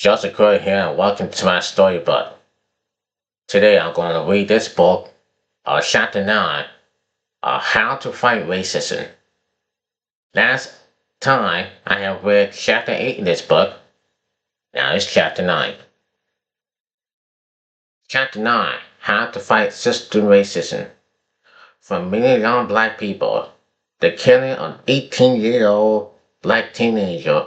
Joseph Curry here, and welcome to my storybook. Today I'm going to read this book, Chapter 9, How to Fight Racism. Last time I have read Chapter 8 in this book. Now it's Chapter 9. Chapter 9, How to Fight System Racism. For many young black people, the killing of 18-year-old black teenager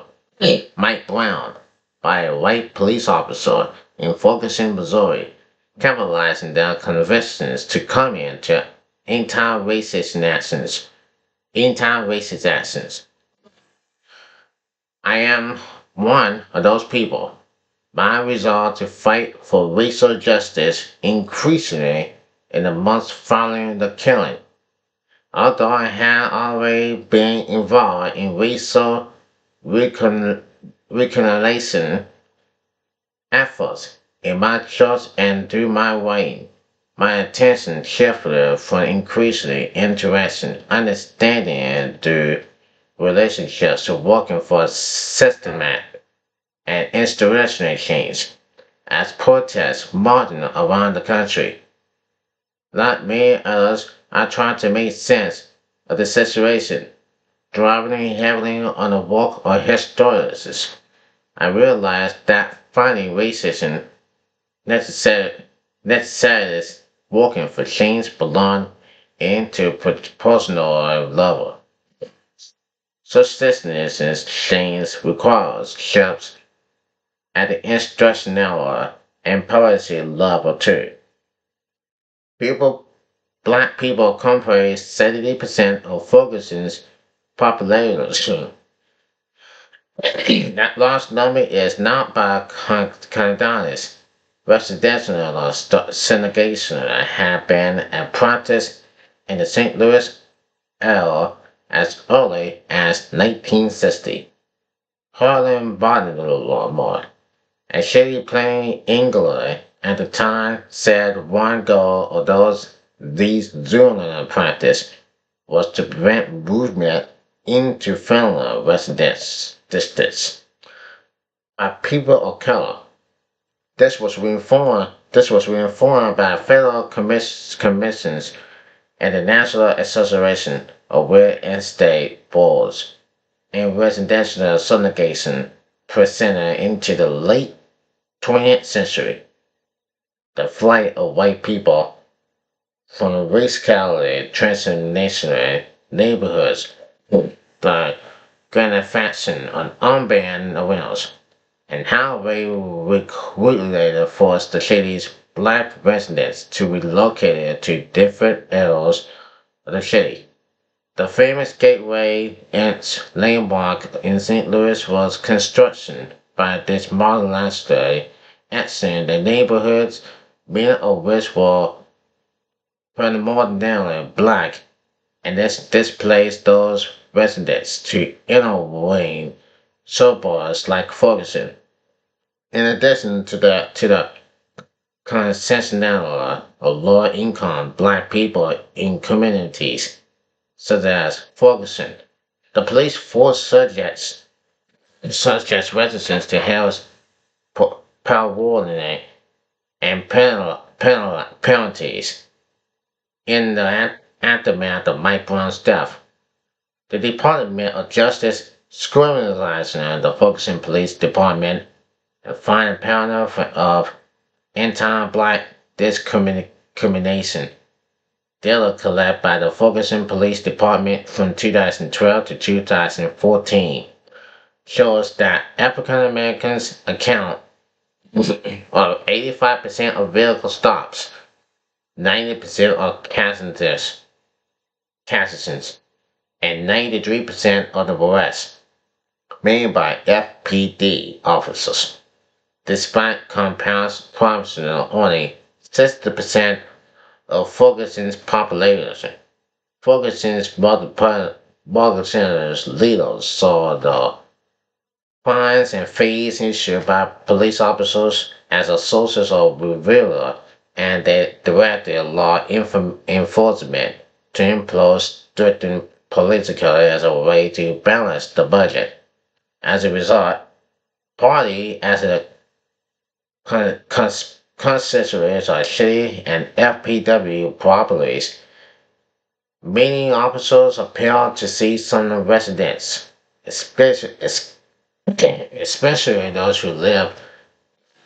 Mike Brown by a white police officer in Ferguson, Missouri, capitalizing their convictions to come into anti-racist actions. Anti-racist actions. I am one of those people. My resolve to fight for racial justice increasingly in the months following the killing. Although I had already been involved in racial reconciliation efforts in my church and through my reign, my attention shifted from increasingly interaction, understanding the relationships to working for systematic and institutional change as protests mounted around the country. Like many others, I tried to make sense of the situation, driving heavily on the work of historians. I realized that fighting racism necessary working for change belong into personal level. Such systems change requires shifts at the institutional and policy level too. Black people comprise 70% of Ferguson's population. That large number is not by Canadians. Residential segregation had been a practice in the St. Louis area as early as 1960. Harlem Baltimore, a shady plain England at the time said one goal of these Zulu practice was to prevent movement into fellow residence districts by people of color. This was reinforced by federal commissions and the National Association of Real Estate Boards and residential segregation presented into the late 20th century. The flight of white people from racially transnational neighborhoods, the gratification on unbanned arousal, and how they regulated forced the city's black residents to relocate to different areas of the city. The famous Gateway Ants landmark in St. Louis was construction by this marginalized action the neighborhoods, many of which were predominantly black, and this displaced those residents to inner suburbs like Ferguson. In addition to the concentration of lower income black people in communities such as Ferguson, the police forced such as residents to house parolling and penalties. In the aftermath of Mike Brown's death, the Department of Justice scrutinized the Ferguson Police Department and found a pattern of anti-black discrimination. Data collected by the Ferguson Police Department from 2012 to 2014 shows that African Americans account for 85% of vehicle stops, 90% of passengers, and 93% of the arrests made by FPD officers. Despite compounds promising only 60% of Ferguson's population, Ferguson's leaders saw the fines and fees issued by police officers as a source of revenue, and they directed law enforcement to employ strict political as a way to balance the budget. As a result, party as a constituents of city and FPW properties, meaning officers appear to see some residents, especially, especially those who live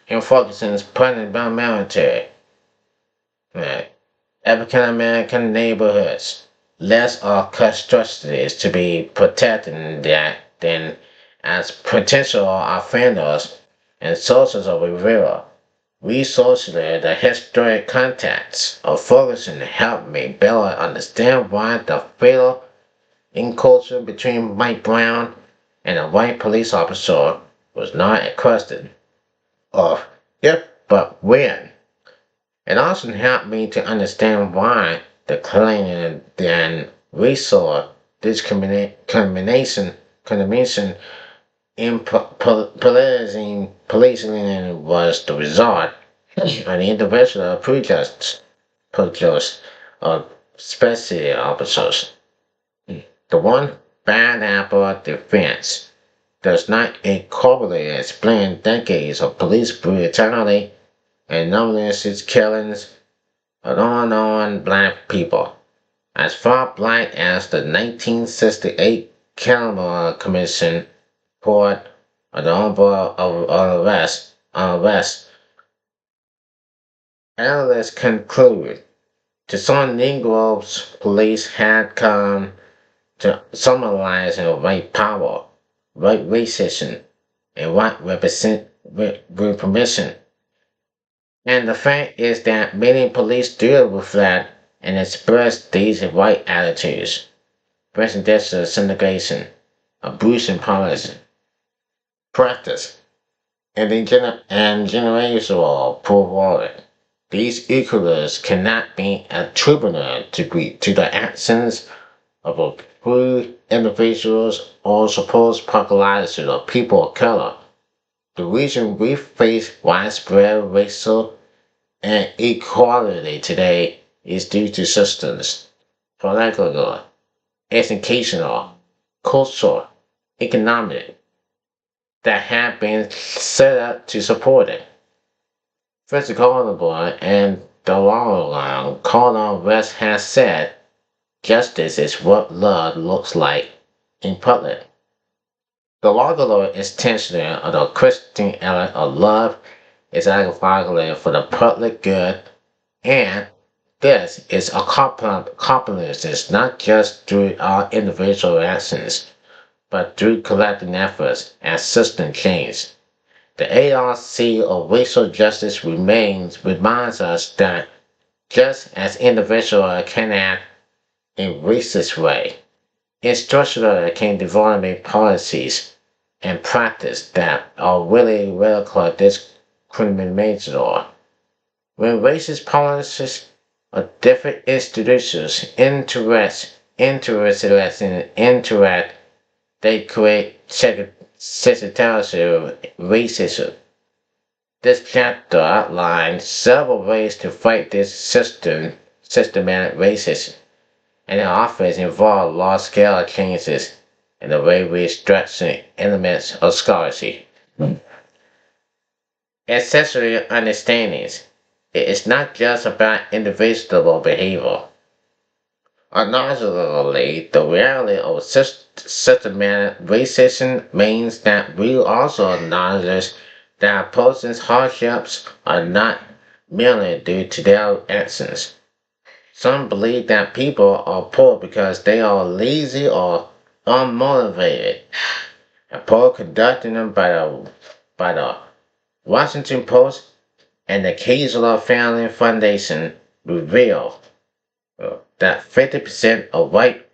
in Ferguson's present military, African American neighborhoods. Less are custodians to be protected than as potential offenders and sources of reveal. Resourcefully, the historic contacts of Ferguson helped me better understand why the fatal encounter between Mike Brown and a white police officer was not a question of if but when. It also helped me to understand why the claim and resource discrimination in policing was the result of the individual prejudice of special officers. The one bad apple defense does not incorporate explain decades of police brutality and numerous killings of unknown black people, as far back as the 1968 Cannibal Commission report of the number of arrests. Analysts conclude to some Negroes police had come to summarize white power, white racism, and white repression. And the fact is that many police deal with that and express these white attitudes. Presidential segregation, abuse and policy, practice, and generational poverty. These equals cannot be attributed to the actions of a few individuals or supposed population of people of color. The reason we face widespread racial inequality today is due to systems, political, educational, cultural, economic, that have been set up to support it. Physical and the long Colonel West has said, justice is what love looks like in public. The longer extension of the Christian element of love is advocated for the public good, and this is accomplished not just through our individual actions, but through collective efforts and system change. The ARC of racial justice reminds us that just as individuals can act in racist way, institutions can develop policies and practice that are really radical discriminatory. When racist policies or different institutions interact, they create sectarian racism. This chapter outlines several ways to fight this systematic racism, and it often involves large-scale changes in the way we structure elements of scholarship. Accessory understandings. It is not just about individual behavior. Unfortunately, the reality of systematic racism means that we also acknowledge that a person's hardships are not merely due to their actions. Some believe that people are poor because they are lazy or unmotivated. A poll conducted by the Washington Post and the Kaiser Family Foundation revealed that 50% of white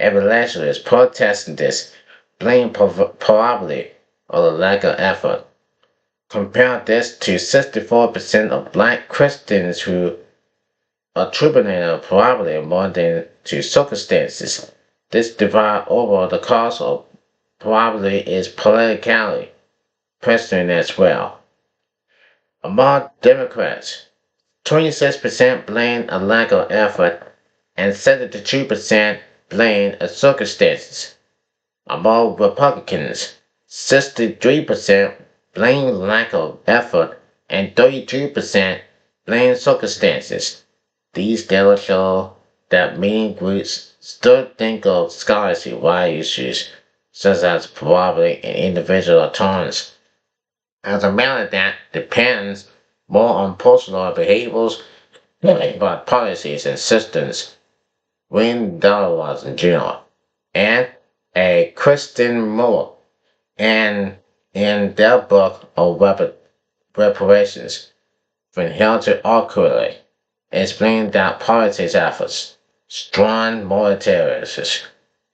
evangelicals protesting this blame poverty or the lack of effort. Compare this to 64% of black Christians who attributed poverty more than to circumstances. This divide over the cause of poverty is politically present as well. Among Democrats, 26% blame a lack of effort and 72% blame circumstances. Among Republicans, 63% blame lack of effort and 32% blame circumstances. These data show that many groups still think of scholarship-wide issues, such as poverty and individual tolerance, as a matter that depends more on personal behaviors but policies and systems when dialogues in general, and a Christian Moore and in their book of reparations from Hell to Accurately explained that politics efforts, strong militaries,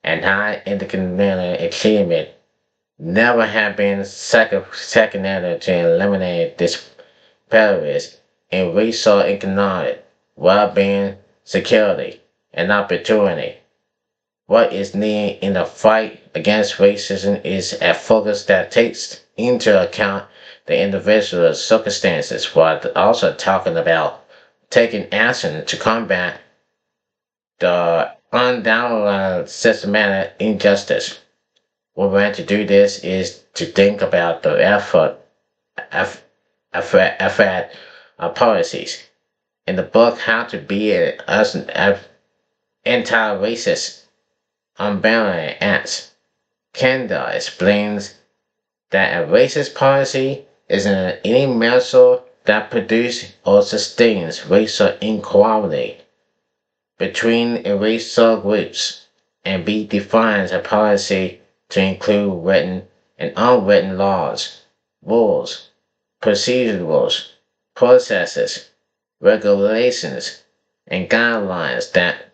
and high economic achievement never have been secondary to eliminate disparities in resource economic well-being, security, and opportunity. What is needed in the fight against racism is a focus that takes into account the individual's circumstances while also talking about taking action to combat the undoubted systematic injustice. One way to do this is to think about the effect of policies. In the book How to Be an Anti-Racist Unbalanced Ants, Kendall explains that a racist policy is any measure that produces or sustains racial inequality between racial groups and be defines a policy to include written and unwritten laws, rules, procedures, processes, regulations, and guidelines that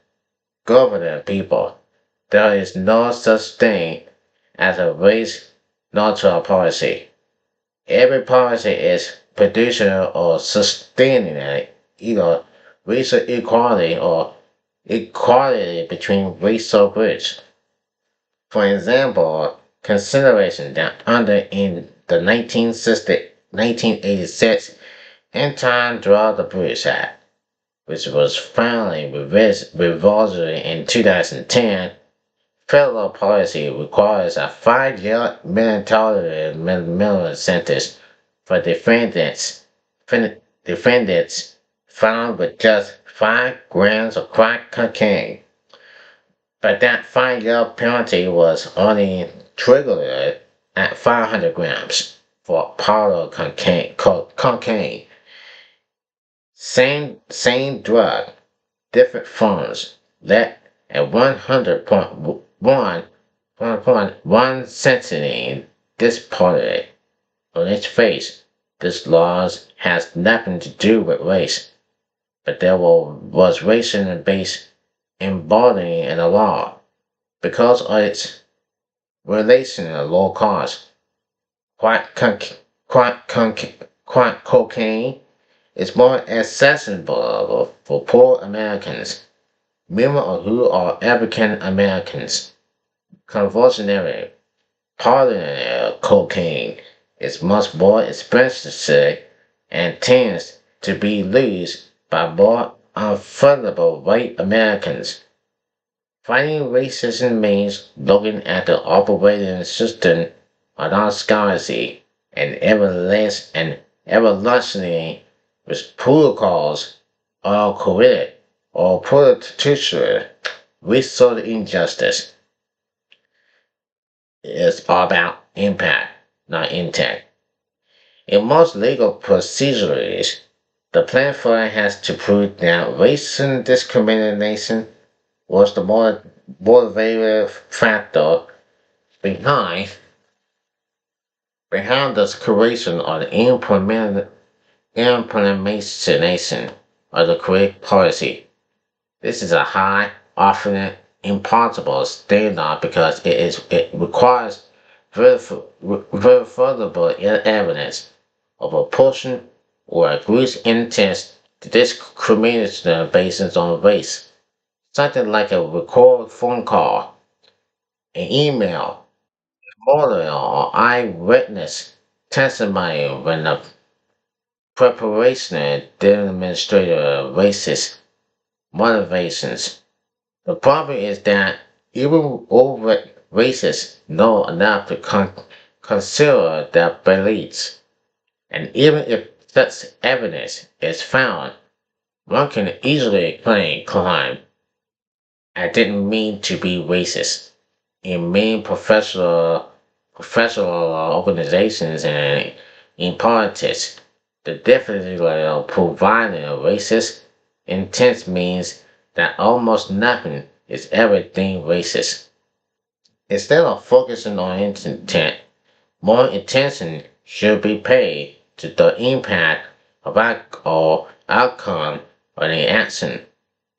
govern the people. There is no such thing as a race neutral policy. Every policy is producing or sustaining either racial equality or equality between racial groups. For example, consideration that under in the 1986 Anti-Drug Abuse Act, which was finally revised in 2010, federal policy requires a 5-year mandatory minimum sentence for defendants found with just 5 grams of crack cocaine. But that 5-year penalty was only triggered at 500 grams for powder cocaine. Same drug, different forms, let at 100.1 sentencing disparity. On its face, this law has nothing to do with race, but there was racial based embodied in the law because of its relation to low cost. Crack cocaine is more accessible for poor Americans, many of who are African Americans. Conventionally, powdered cocaine is much more expensive and tends to be used by more affordable white Americans. Fighting racism means looking at the operating system of our scholarship and evaluating with protocols or correct or political resource injustice. It's about impact, not intent. In most legal procedures, the plaintiff has to prove that racial discrimination was the motivating factor behind the creation or the implementation of the correct policy. This is a high, often impossible standard because it requires verifiable evidence of a person or a group's intent to discriminate based on race. Something like a recorded phone call, an email, photo, or eyewitness testimony when the preparation demonstrated racist motivations. The problem is that even overt racists know enough to consider their beliefs, and even if such evidence is found, one can easily claim, "I didn't mean to be racist." In many professional organizations and in politics, the definition of providing a racist intent means that almost nothing is ever deemed racist. Instead of focusing on intent, more attention should be paid to the impact of or outcome of the action.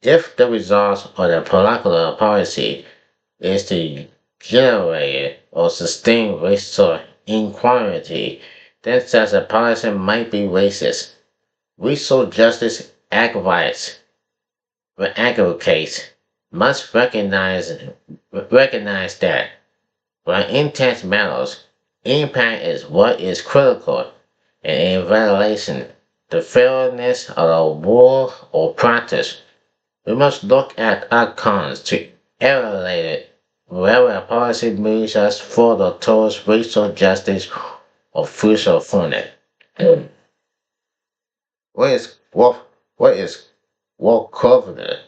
If the result of the political policy is to generate or sustain racial inequality, then such a policy might be racist. Racial justice advocates must recognize that while intent matters, impact is what is critical, and in evaluation the fairness of a rule or practice. We must look at outcomes to evaluate whether a policy moves us further towards racial justice or future funding. What is work covenant?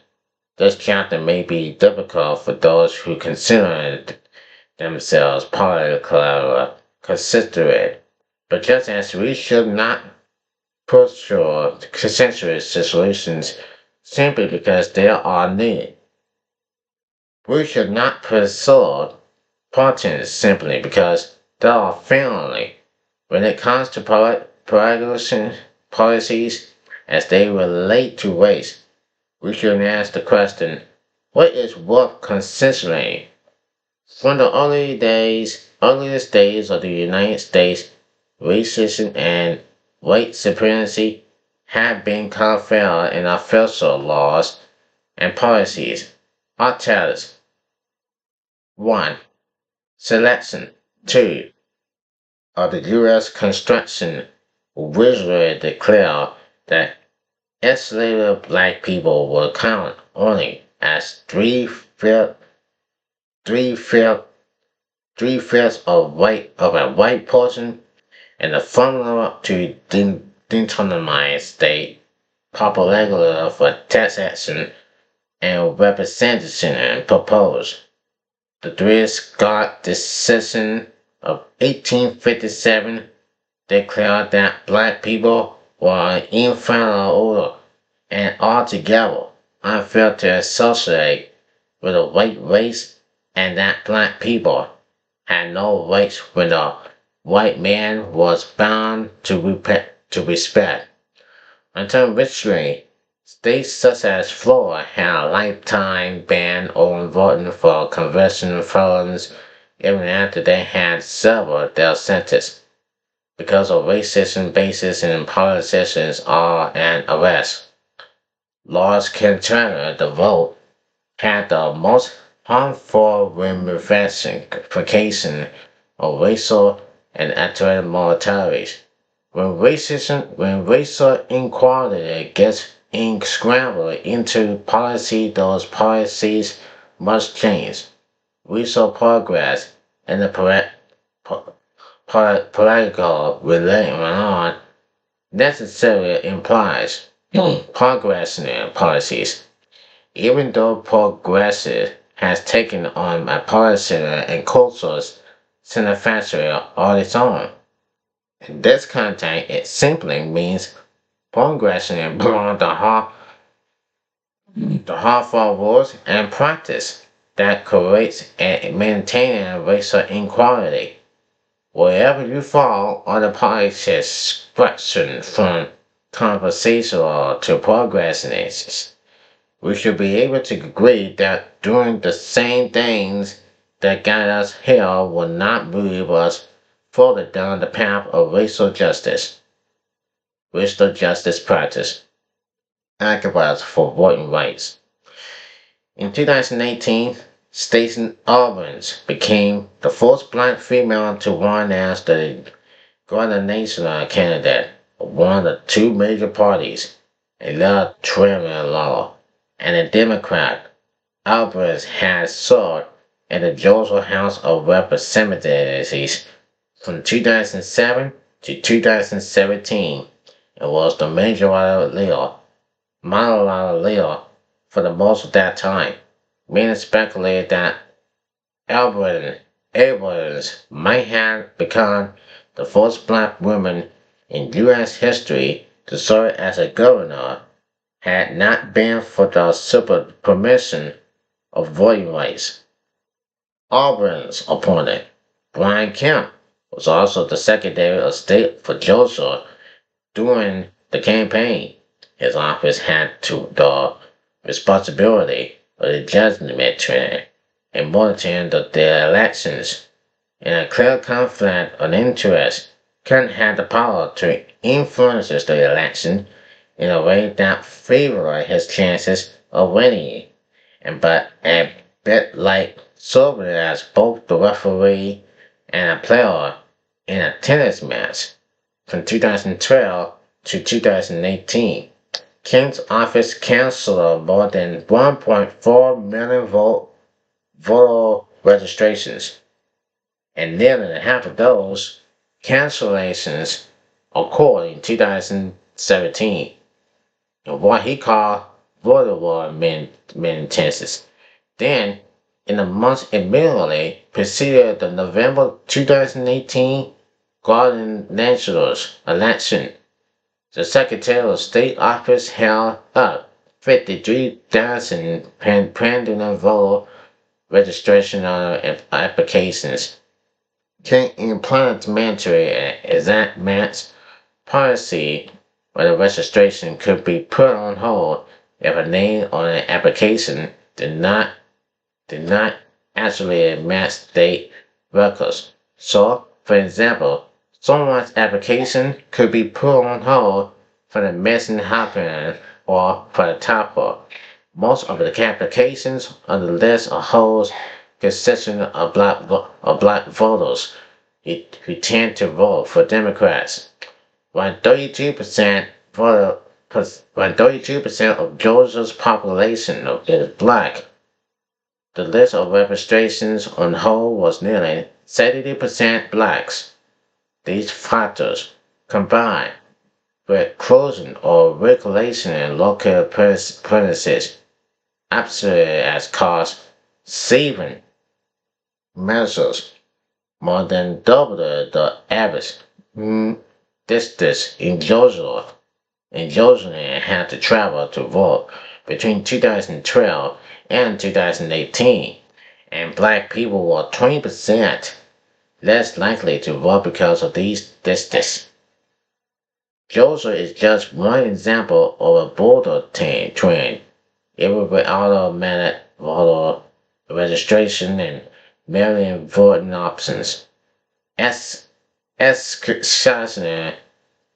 This chapter may be difficult for those who consider themselves politically considerate, but just as we should not pursue consensual solutions simply because they are needed, we should not pursue patents simply because they are friendly. When it comes to policies as they relate to race, we should ask the question, what is worth considering? From the earliest days of the United States, racism and white supremacy have been codified in official laws and policies. I'll tell us. 1. Selection. 2. Of the U.S. Constitution visually declare that enslaved black people will count only as three-fifths of a white person, and the formula to determine state population for tax action and representation proposed. The Dred Scott decision of 1857 declared that black people were inferior and altogether unfair to associate with the white race, and that black people had no rights when the white man was bound to respect. Until recently, states such as Florida had a lifetime ban on voting for convicted felons even after they had served their sentence, because of racism basis in politicians are an arrest. Laws concerning the vote had the most harmful ramification of racial and ethnic minorities. When racial inequality gets scrambled into policy, those policies must change. Racial progress and the political relation necessarily implies progress in policies. Even though progressive has taken on a policy and cultural signification on its own. In this context, it simply means progression beyond the harmful rules and practice that creates and maintains racial inequality. Wherever you fall on the politics spectrum, from conversational to progressiveness, we should be able to agree that doing the same things that got us here will not move us further down the path of racial justice. Racial justice practice. Activists for voting rights. In 2018, Stacey Abrams became the first black female to run as the gubernatorial candidate of one of the two major parties, a libertarian law, and a Democrat. Abrams has served in the Georgia House of Representatives from 2007 to 2017, and was the major model leader for the most of that time. Many speculated that Abrams might have become the first black woman in U.S. history to serve as a governor had not been for the super permission of voting rights. Auburn's opponent, Brian Kemp, was also the Secretary of State for Georgia during the campaign. His office had the responsibility of the judgment and monitoring the elections. In a clear conflict of interest, Kemp had the power to influence the election in a way that favored his chances of winning, and but a bit like serving as both the referee and a player in a tennis match. From 2012 to 2018, King's office canceled more than 1.4 million voter registrations, and nearly half of those cancellations occurred in 2017 in what he called voter war maintenance. Then, in the months immediately preceded the November 2018 gubernatorial election, the Secretary of State office held up 53,000 pending voter registration applications. King implemented an exact match policy where the registration could be put on hold if a name on an application did not actually match state records. So, for example, someone's application could be put on hold for the missing happening or for the typo. Most of the applications on the list of holds consisting of black voters who tend to vote for Democrats. While 32% voted, when 32% of Georgia's population is black, the list of registrations on hold was nearly 70% blacks. These factors, combined with closing or regulation in local premises, absolutely as cost-saving measures, more than double the average distance in Georgia. Had to travel to vote between 2012 and 2018, and black people were 20% less likely to vote because of these distances. Georgia is just one example of a border trend. Even with automatic voter registration and million voting options, exercising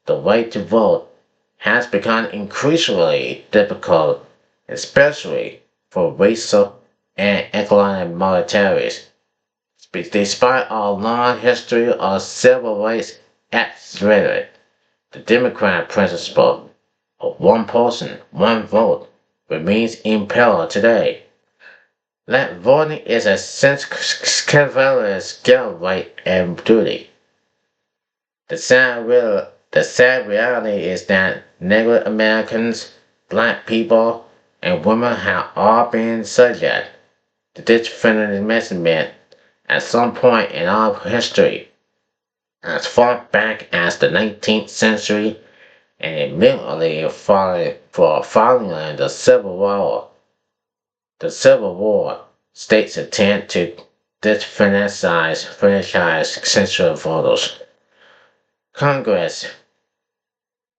the right to vote has become increasingly difficult, especially for racial and economic minorities. Despite our long history of civil rights acts rhetoric, the Democratic principle of one person, one vote remains in power today. That voting is a skill right and duty. The sad reality is that Negro Americans, black people, and women have all been subject to this phenomenon at some point in our history, as far back as the 19th century and immediately following the Civil War. The Civil War, states attempt to disenfranchise central voters. Congress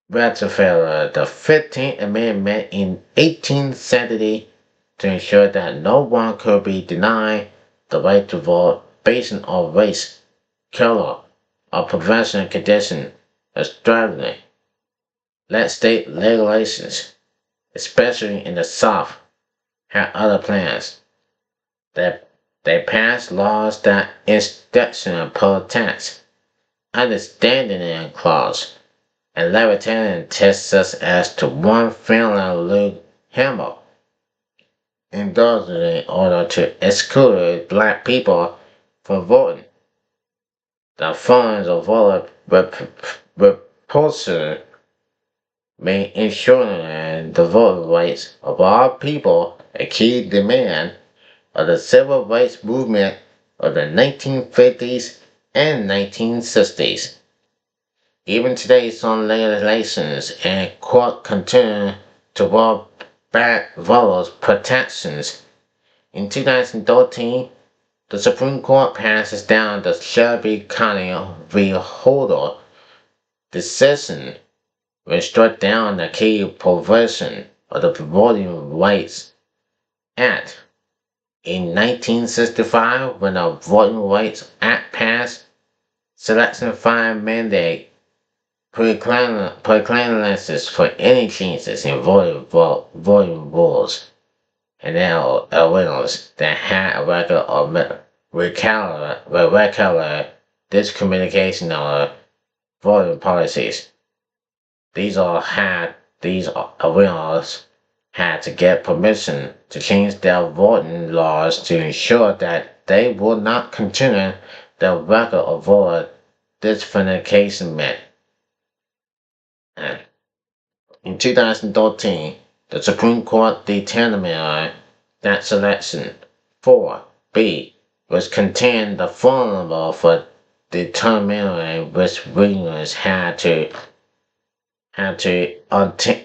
ratified the 15th Amendment in 1870 to ensure that no one could be denied the right to vote based on race, color, or professional condition. Extraordinary. Let state regulations, especially in the South, have other plans. They passed laws that institution poll tax, understanding clause, and libertarian Texas as to one Finland Luke Hammer, endorsed in order to exclude black people from voting. The funds of voter repulsion made ensuring the voting rights of all people a key demand of the civil rights movement of the 1950s and 1960s. Even today, some legislations and court continue to roll back voters' protections. In 2013, the Supreme Court passes down the Shelby County v. Holder decision, which struck down the key provision of the Voting Rights Act. In 1965, when the Voting Rights Act passed, Selection 5 mandate pre-clearances for any changes in voting rules and arenas that had a record of regular discommunication or voting policies. These arenas had to get permission to change their voting laws to ensure that they would not continue the record of voter discommunication meant. In 2013, the Supreme Court determined that Selection 4B was contained the formula for determining which regions had to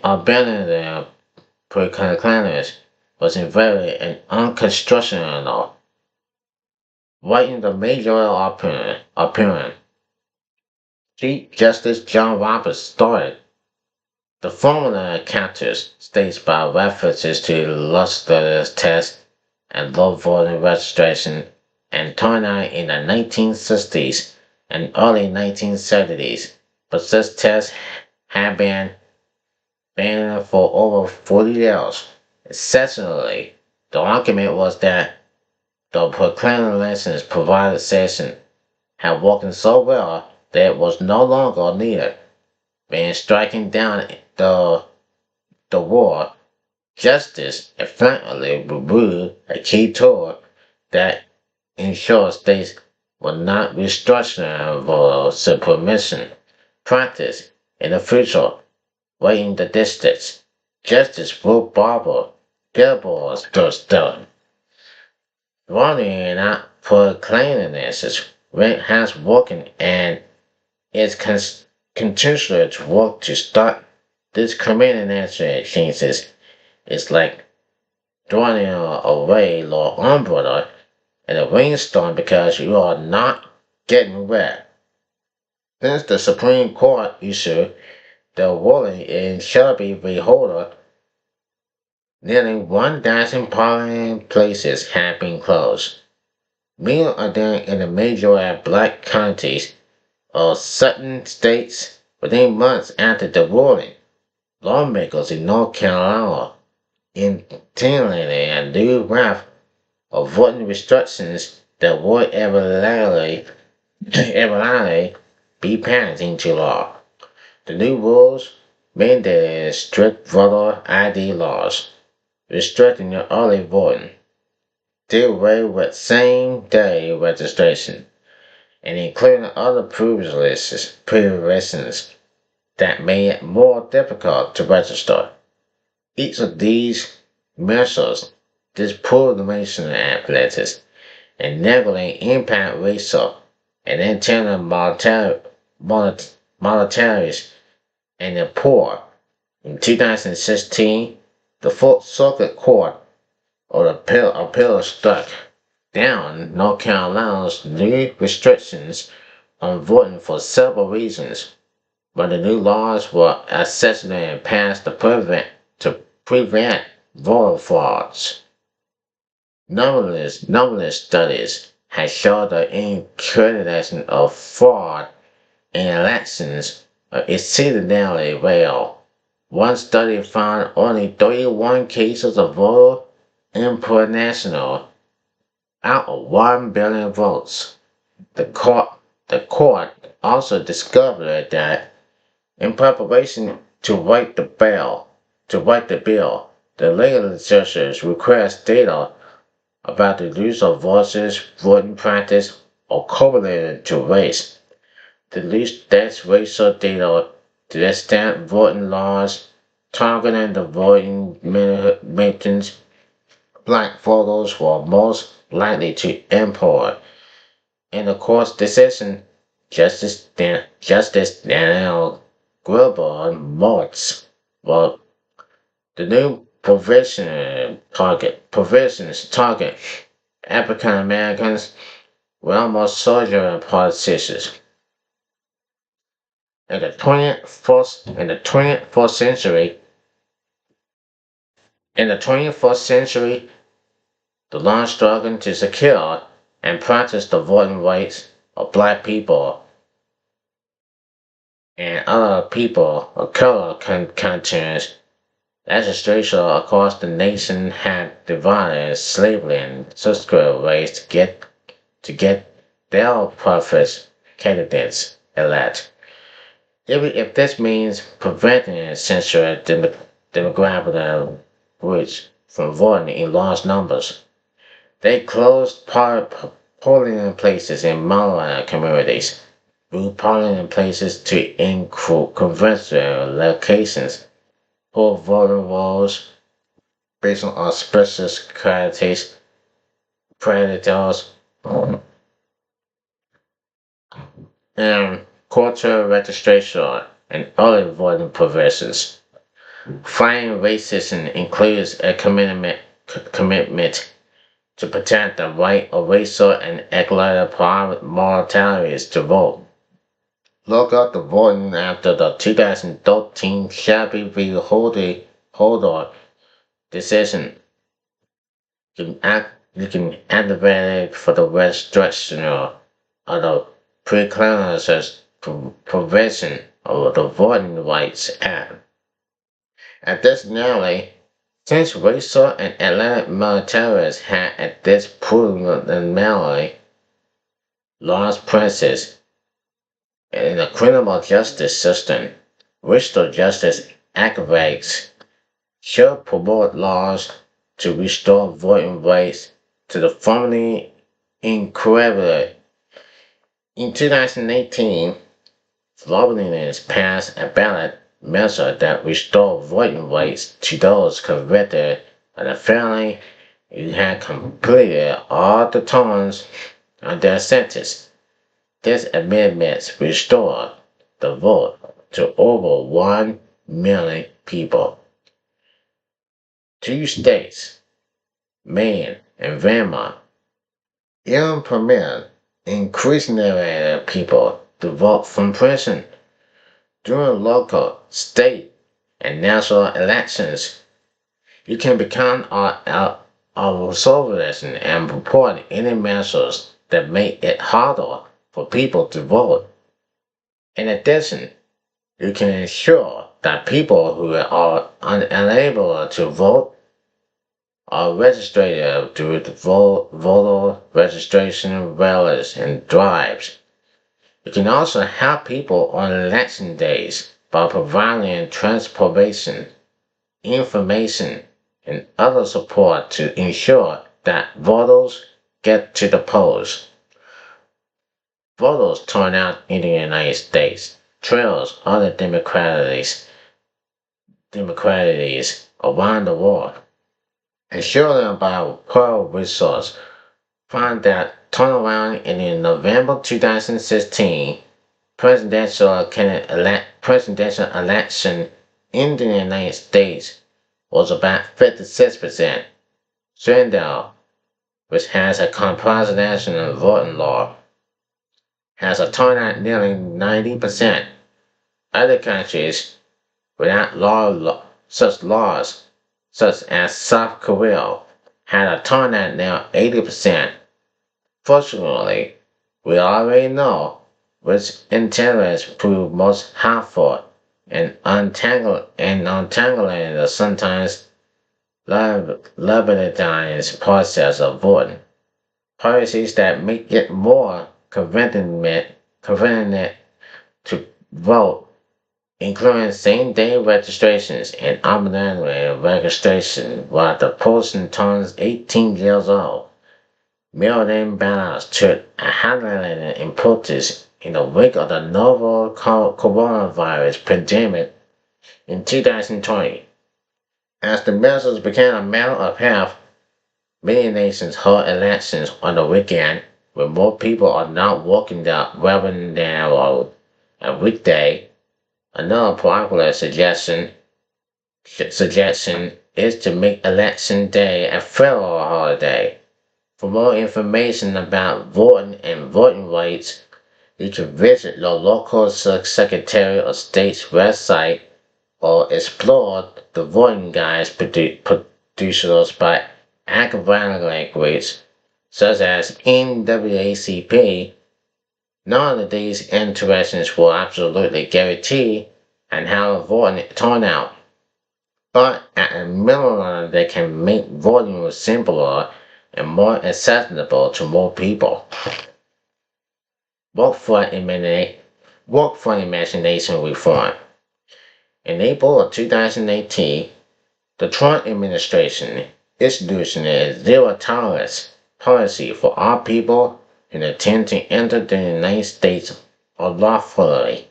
abandon their pre-clearance was invalid and unconstitutional. Writing the major opinion, Chief Justice John Roberts started the formula counters states by references to lustrous tests and low voting registration and turnout in the 1960s and early 1970s, but such tests have been banned for over 40 years. Essentially, the argument was that the proclaimed license provided session had worked so well that it was no longer needed. When striking down the war, justice effectively removed a key tool that ensured states would not restructure voter suppression practice in the future. Weighing the districts, Justice Ruth Barber Gilboa's stood running out for cleanliness has working and is continually to work to start discriminatory changes. It's like throwing away your umbrella in a rainstorm because you are not getting wet. Since the Supreme Court issued the ruling in Shelby v. Holder, nearly 1,000 polling places have been closed. Many are done in the major black counties of certain states. Within months after the ruling, lawmakers in North Carolina intended a new raft of voting restrictions that would eventually be passed into law. The new rules mandated strict voter ID laws, restricting early voting, did away with same-day registration, and including other provisions that made it more difficult to register. Each of these measures disproportionate athletics and negatively impact racial and internal monetaries and the poor. In 2016, the Fourth Circuit Court of Appeal struck down North Carolina's new restrictions on voting for several reasons, but the new laws were essentially passed to prevent voter frauds. Numerous studies have shown the incursion of fraud in elections are exceedingly rare. One study found only 31 cases of voter impersonation out of 1 billion votes. The court also discovered that in preparation to write the bill, the legislatures request data about the use of voices, voting practice, or correlated to race. The least that's racial data to extend voting laws targeting the voting maintenance. Black voters were most likely to import. In the court's decision, Justice Daniel Gruber notes, well, the new provisions target African Americans, well, most soldiers and politicians. In the 21st century, the long struggle to secure and practice the voting rights of black people and other people of color concerns legislation across the nation had divided slavery and subsequent ways to get their preferred candidates elect. Even if this means preventing essential demographic groups from voting in large numbers. They closed polling places in minority communities, moved polling places to include conventional locations, hold voting rolls based on auspicious qualities, predators, and cultural registration and other voting provisions. Fighting racism includes a commitment to protect the right of racial and ecological minorities to vote. Look up the voting after the 2013 Shelby v. Holder decision. You can advocate for the restriction of the preclinical provision of the Voting Rights Act. Additionally, since racial and ethnic minorities had at this preliminary laws presence in the criminal justice system, racial justice advocates should promote laws to restore voting rights to the formerly incorrigible. In 2018, Florida passed a ballot measure that restored voting rights to those convicted of a felony who had completed all the terms of their sentence. This amendment restored the vote to over 1 million people. 2 states, Maine and Vermont, even permit increasingly people to vote from prison during local, state, and national elections. You can become a observer and report any measures that make it harder for people to vote. In addition, you can ensure that people who are unable to vote are registered through the voter registration rallies and drives. You can also help people on election days by providing transportation, information, and other support to ensure that voters get to the polls. Voters turn out in the United States trails other democracies around the world. Ensuring by Pearl Resource found that turnaround in the November 2016 presidential election in the United States was about 56%. Sweden, which has a presidential voting law, has a turnout nearly 90%. Other countries without such laws, such as South Korea, had a turnout now 80%. Fortunately, we already know which intolerance prove most harmful and untangling the sometimes labyrinthine process of voting. Policies that make it more convenient to vote, including same-day registrations and automatic registration while the person turns 18 years old. Mail-in ballots took a handling importance in the wake of the novel coronavirus pandemic in 2020. As the measures became a matter of health, many nations hold elections on the weekend when more people are not working rather than a weekday. Another popular suggestion is to make Election Day a federal holiday. For more information about voting and voting rights, you can visit your local Secretary of State's website or explore the voting guides produced by academic groups such as NAACP. None of these interests will absolutely guarantee and have a voting turnout, but at a minimum they can make voting simpler and more accessible to more people. Workfront imagination reform. In April of 2018, the Trump administration introduced a zero tolerance policy for all people who intend to enter the United States unlawfully.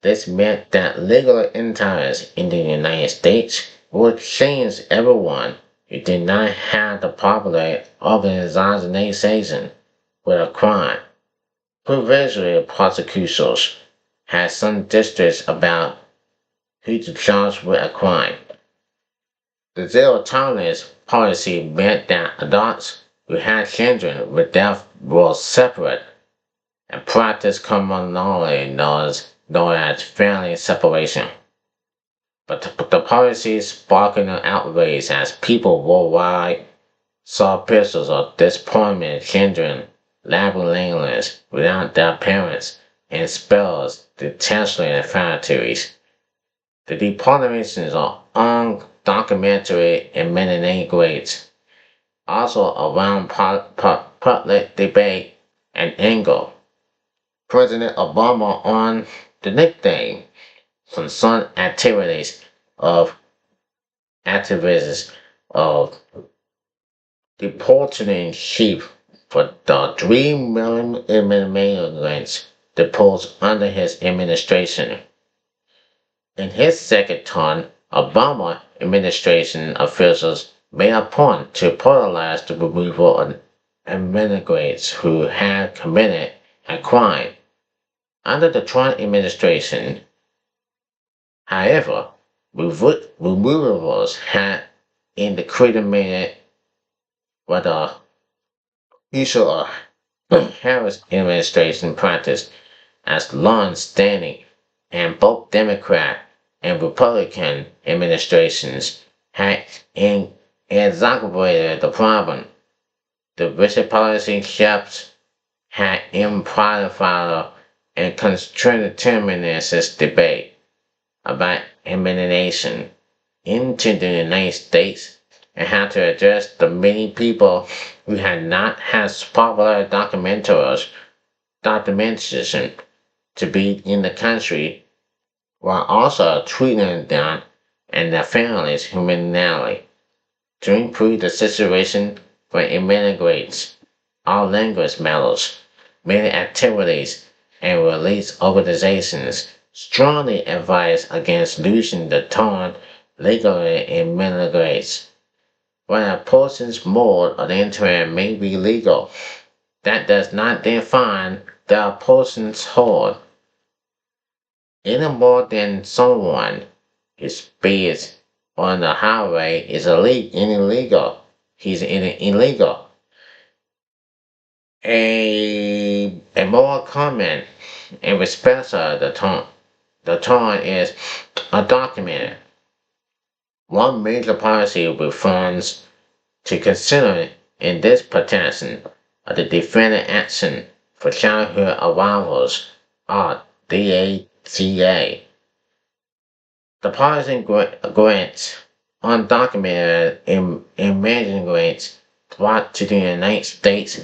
This meant that legal entrance in the United States would change everyone who did not have the popular organization with a crime. Previously, prosecutors had some districts about who to charge with a crime. The zero tolerance policy meant that adults who had children with death were separate and practiced commonly known as family separation. But the policy sparked an outrage as people worldwide saw pictures of disappointed children labyrinths without their parents and spells detention factories. The deportations of undocumented immigrants also around public debate and anger. President Obama on the nickname from some activists of deporting chief for the 3 million immigrants deported under his administration. In his second term, Obama administration officials made a point to polarize the removal of immigrants who had committed a crime. Under the Trump administration, however, removals had incriminated what the usual Harris administration practiced as long-standing, and both Democrat and Republican administrations had exacerbated the problem. The rigid policy shifts had implied and constitutional debate about immigration into the United States and how to address the many people who had not had popular documentation to be in the country, while also treating them and their families humanely. To improve the situation for immigrants, all language matters, many activities and relief organizations strongly advise against losing the term legally immigrants. When a person's mode of entry may be legal, that does not define the person's hold any more than someone who speeds on the highway is illegal. He's illegal. A more common and respect of the term is undocumented. One major policy reforms to consider in this protection of the Defendant Action for Childhood Arrivals, or DACA. The policy grants undocumented immigrants brought to the United States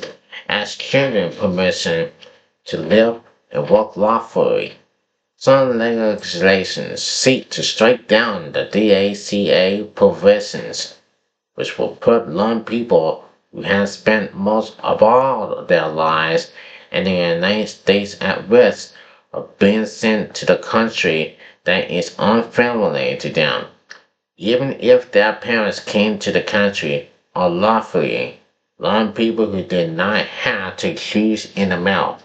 as children permission to live and work lawfully. Some legislations seek to strike down the DACA provisions, which will put young people who have spent most of all their lives and the United States at risk of being sent to the country that is unfriendly to them, even if their parents came to the country unlawfully. Young people who did not have to choose in the mail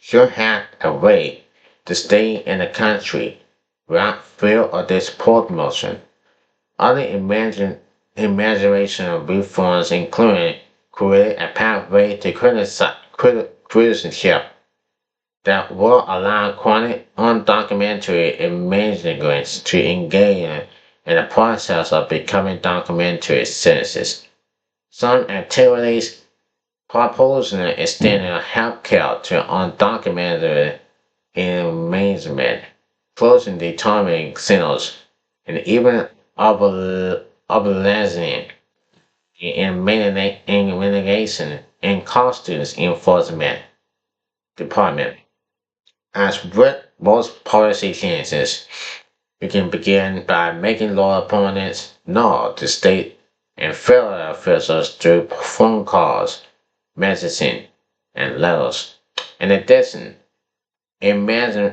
should have a way to stay in the country without fear of this promotion. Other imagination reforms include create a pathway to citizenship that will allow chronic undocumented immigrants to engage in the process of becoming documented citizens. Some activities proposing extending health care to undocumented immigrants, closing determining centers, and even urbanizing in mitigation and customs enforcement department. As with most policy changes, we can begin by making law opponents know to state and federal officials through phone calls, messaging, and letters. In addition, immigration,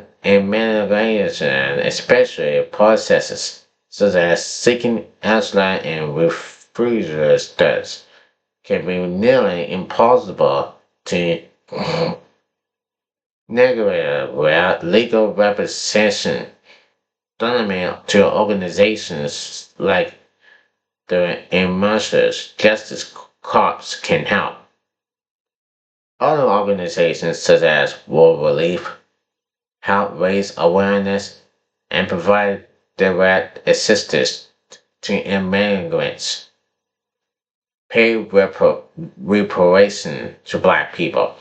especially processes such as seeking asylum and refugee status, can be nearly impossible to negotiate without legal representation. Donate to organizations like the Immersive Justice Corps can help. Other organizations such as World Relief help raise awareness and provide direct assistance to immigrants, pay reparation to Black people.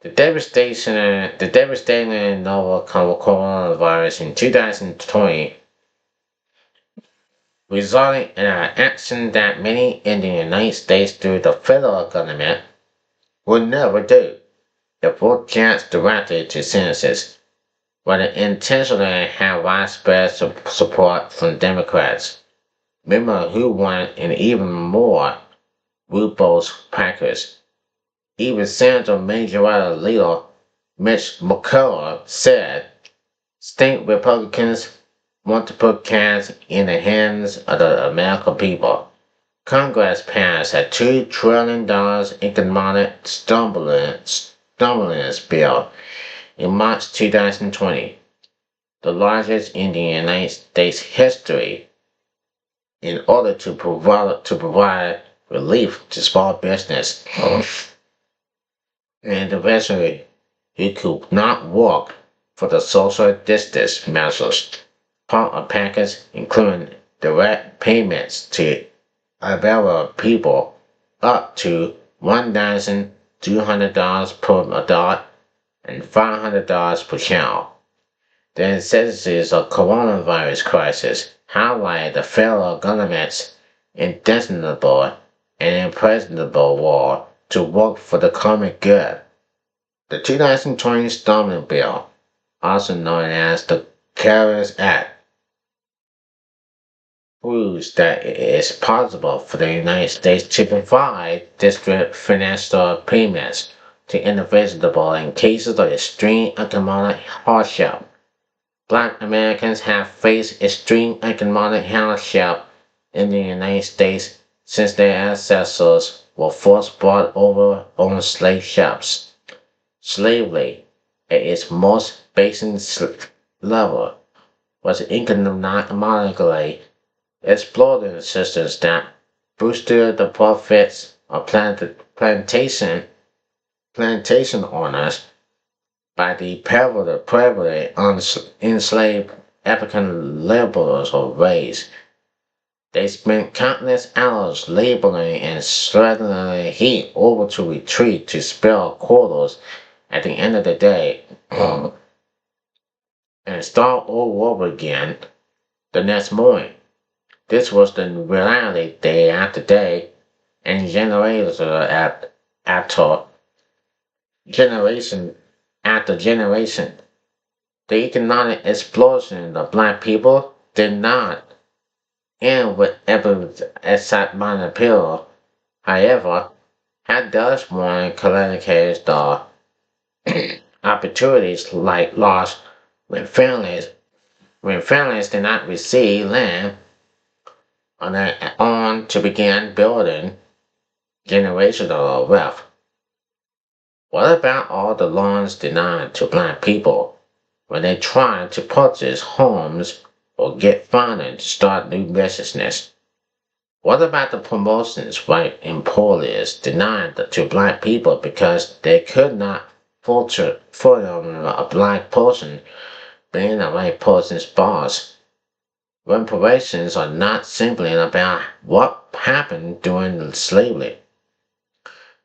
The devastating novel coronavirus in 2020 resulting in an action that many in the United States through the federal government would never do. The full chance directed to sentences, whether intentionally have widespread support from Democrats, members who want an even more robust package. Even Senator Majority Leader Mitch McConnell said state Republicans want to put cash in the hands of the American people. Congress passed a $2 trillion economic stimulus bill in March 2020, the largest in the United States history, in order to provide relief to small business and individuals who could not work for the social distance measures. Part of package including direct payments to available people up to $1,200 per adult and $500 per child. The necessities of coronavirus crisis highlight the federal government's indiscernible and impressionable will to work for the common good. The 2020 Stimulus Bill, also known as the CARES Act, proves that it is possible for the United States to provide discrete financial payments to individuals in cases of extreme economic hardship. Black Americans have faced extreme economic hardship in the United States since their ancestors were first brought over on slave ships. Slavery, at its most basic level, was economically exploiting systems that boosted the profits of plantation owners by the privately enslaved African laborers or race. They spent countless hours laboring and sweating in the heat over to retreat to spare quarters at the end of the day and start all over again the next morning. This was the reality day after day and after generation after generation. The economic explosion of Black people did not end with ever except minor appeal. However, had thus warned colonizers the opportunities like lost when families did not receive land on their own to begin building generational wealth. What about all the loans denied to black people when they tried to purchase homes or get funding to start new businesses? What about the promotions white employers denied to black people because they could not fathom a black person being a white person's boss? Reparations are not simply about what happened during slavery.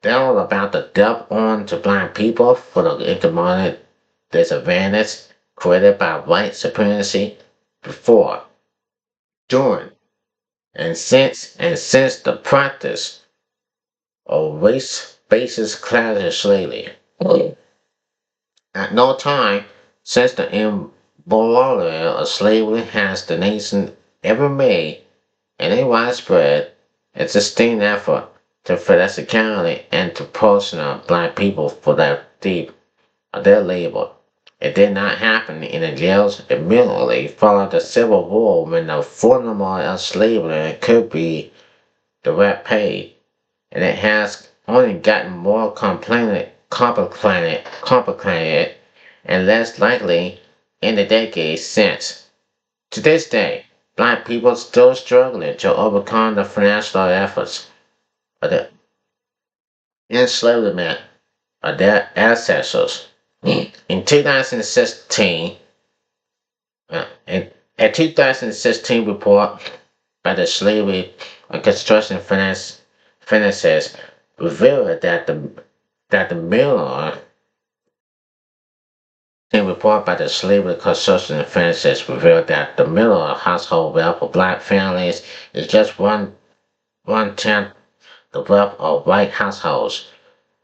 They're all about the death on to black people for the economic disadvantage created by white supremacy before, during, and since the practice of race-based class slavery. At no time since the abolition of slavery has the nation ever made any widespread and sustained effort to physically and to personal black people for their deep of their labor. It did not happen in the jails immediately following the Civil War when the fundamental of slavery could be direct pay, and it has only gotten more complicated and less likely in the decades since. To this day, black people are still struggling to overcome the financial efforts of the enslavement of their ancestors. In 2016, a 2016 report by the Slavery and Construction Finances revealed that the million report by the Slavery Construction Finances revealed that the middle household wealth of black families is just one tenth the wealth of white households.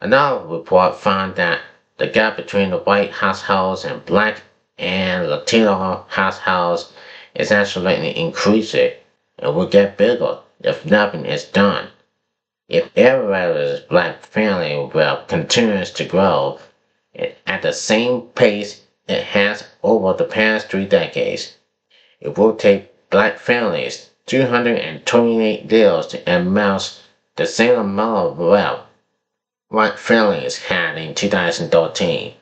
Another report found that the gap between the white households and black and Latino households is actually increasing and will get bigger if nothing is done. If every black family wealth continues to grow at the same pace it has over the past 3 decades, it will take black families 228 years to amass the same amount of wealth white families had in 2013.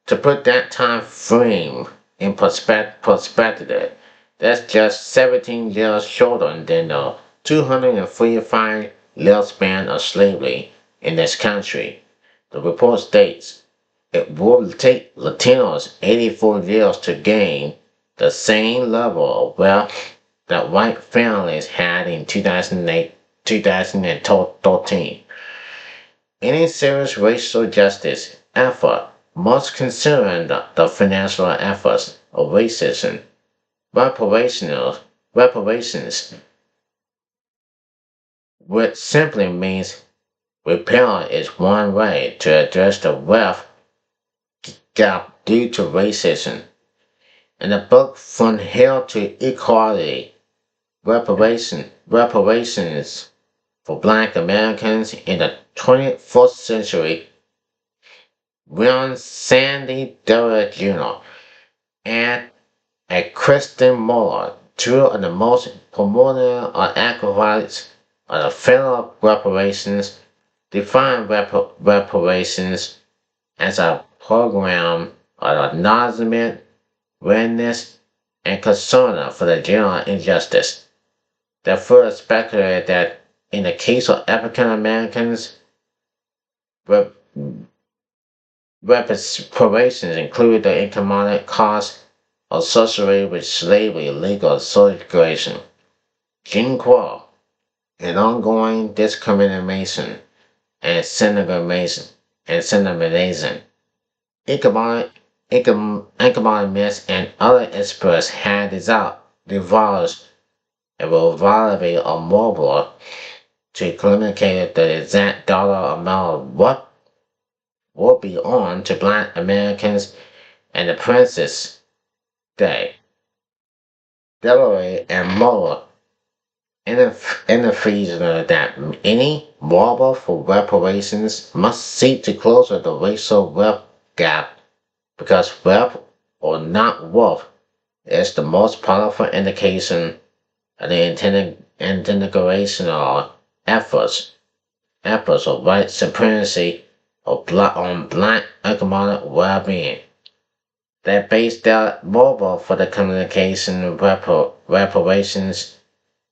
To put that time frame in perspective, that's just 17 years shorter than the 245-year span of slavery in this country. The report states it will take Latinos 84 years to gain the same level of wealth that white families had in 2013. Any serious racial justice effort must consider the financial efforts of racism. Reparations, which simply means repair, is one way to address the wealth gap due to racism. In the book From Hell to Equality, reparations for Black Americans in the 21st century, William Sandy Dewey Jr. and a Kristen Moore, two of the most prominent advocates of the federal reparations, define reparations as a program of acknowledgement, awareness, and concern for the general injustice. They further speculated that in the case of African Americans, reparations include the economic costs associated with slavery, legal segregation, Jim Crow, and ongoing discrimination and segregation. Economists and other experts had devised a variety of models to communicate the exact dollar amount of what would be on to Black Americans and the Princess Day. Delaware and Moore in the freezer that any lawyer for reparations must seek to close the racial wealth gap because wealth or not wealth is the most powerful indication of the integrational efforts of white supremacy on black economic well-being. They base their mobile for the communication reparations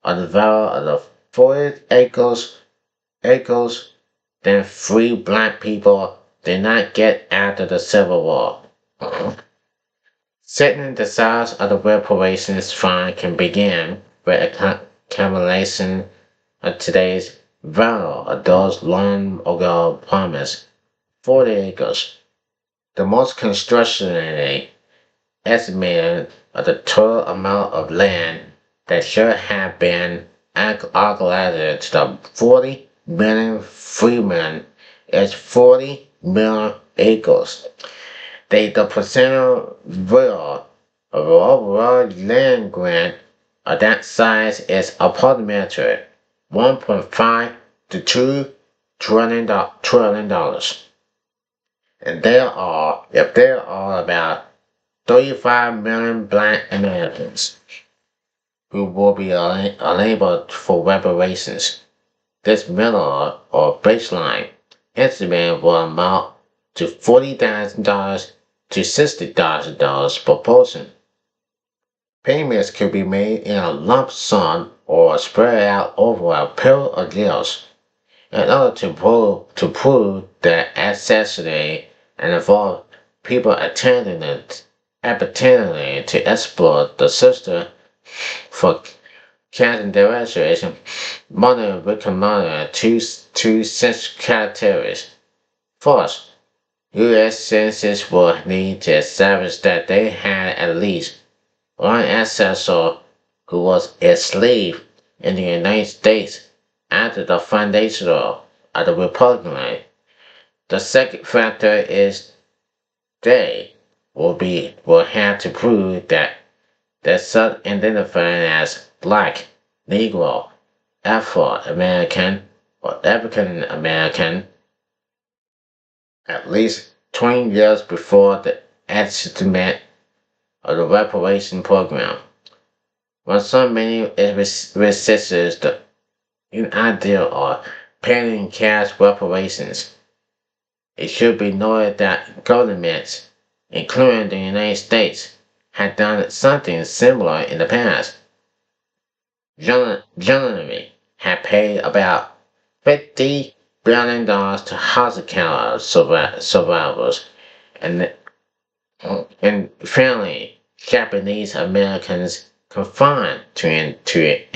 on the value of the 40 acres than free black people did not get after the Civil War. Setting the size of the reparations fund can begin with a calculation of today's value of those long ago promised 40 acres. The most constructionally estimated of the total amount of land that should have been allocated to the 40 million freemen is 40 million acres. The percentage of overall land grant of that size is approximately 1.5 to 2 trillion dollars. And if there are about 35 million black Americans who will be unable for reparations, this middle or baseline estimate will amount to $40,000 to $60,000 per person. Payments could be made in a lump sum or spread out over a period of years in order to prove their accessory and involve people attending to exploit the system for consideration. Money recommended two such categories. First, U.S. citizens will need to establish that they had at least one ancestor who was a slave in the United States after the foundation of the Republic. The second factor is they will have to prove that they're self-identifying as Black, Negro, Afro-American, or African American at least 20 years before the estimate of the reparation program. When so many resist the idea of paying cash reparations, it should be noted that governments, including the United States, had done something similar in the past. Germany had paid about $50 billion to Holocaust survivors, and finally, Japanese Americans confined to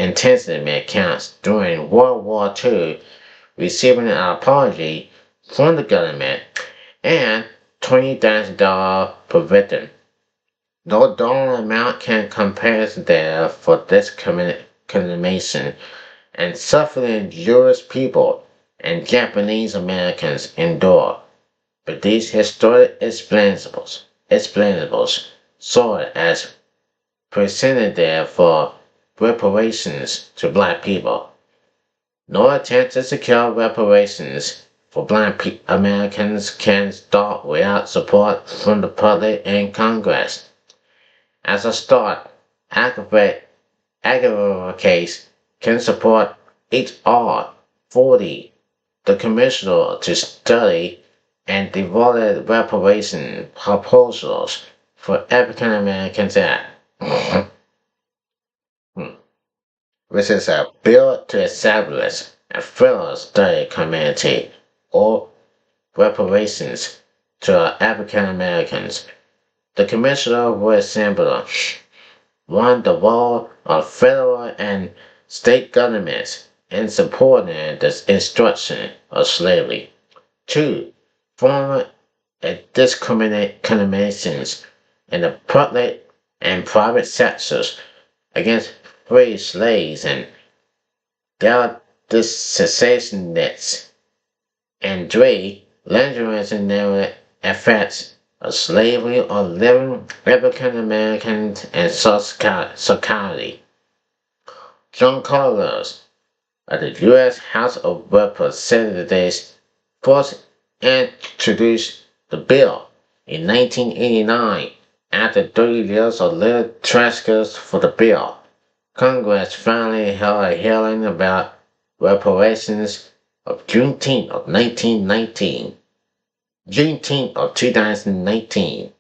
internment camps during World War II, receiving an apology from the government and $20,000 per victim. No dollar amount can compare there for this condemnation and suffering Jewish people and Japanese Americans endure. But these historic explanables serve as presented there for reparations to black people. No attempt to secure reparations for black Americans can start without support from the public and Congress. As a start, aggregate case can support H.R. 40, the Commissioner to study and devoted reparation proposals for African Americans Act, which is a bill to establish a federal study committee or reparations to African Americans. The Commissioner will assemble one, the role of federal and state governments in supporting the instruction of slavery. 2. Form a discriminations in the public and private sectors against free slaves and their secessionists. And 3. Longitudinal effects of slavery on living African Americans and society. John Carlos of the U.S. House of Representatives first introduced the bill in 1989. After 30 years of little trials for the bill, Congress finally held a hearing about reparations of Juneteenth of 1919. Juneteenth of 2019.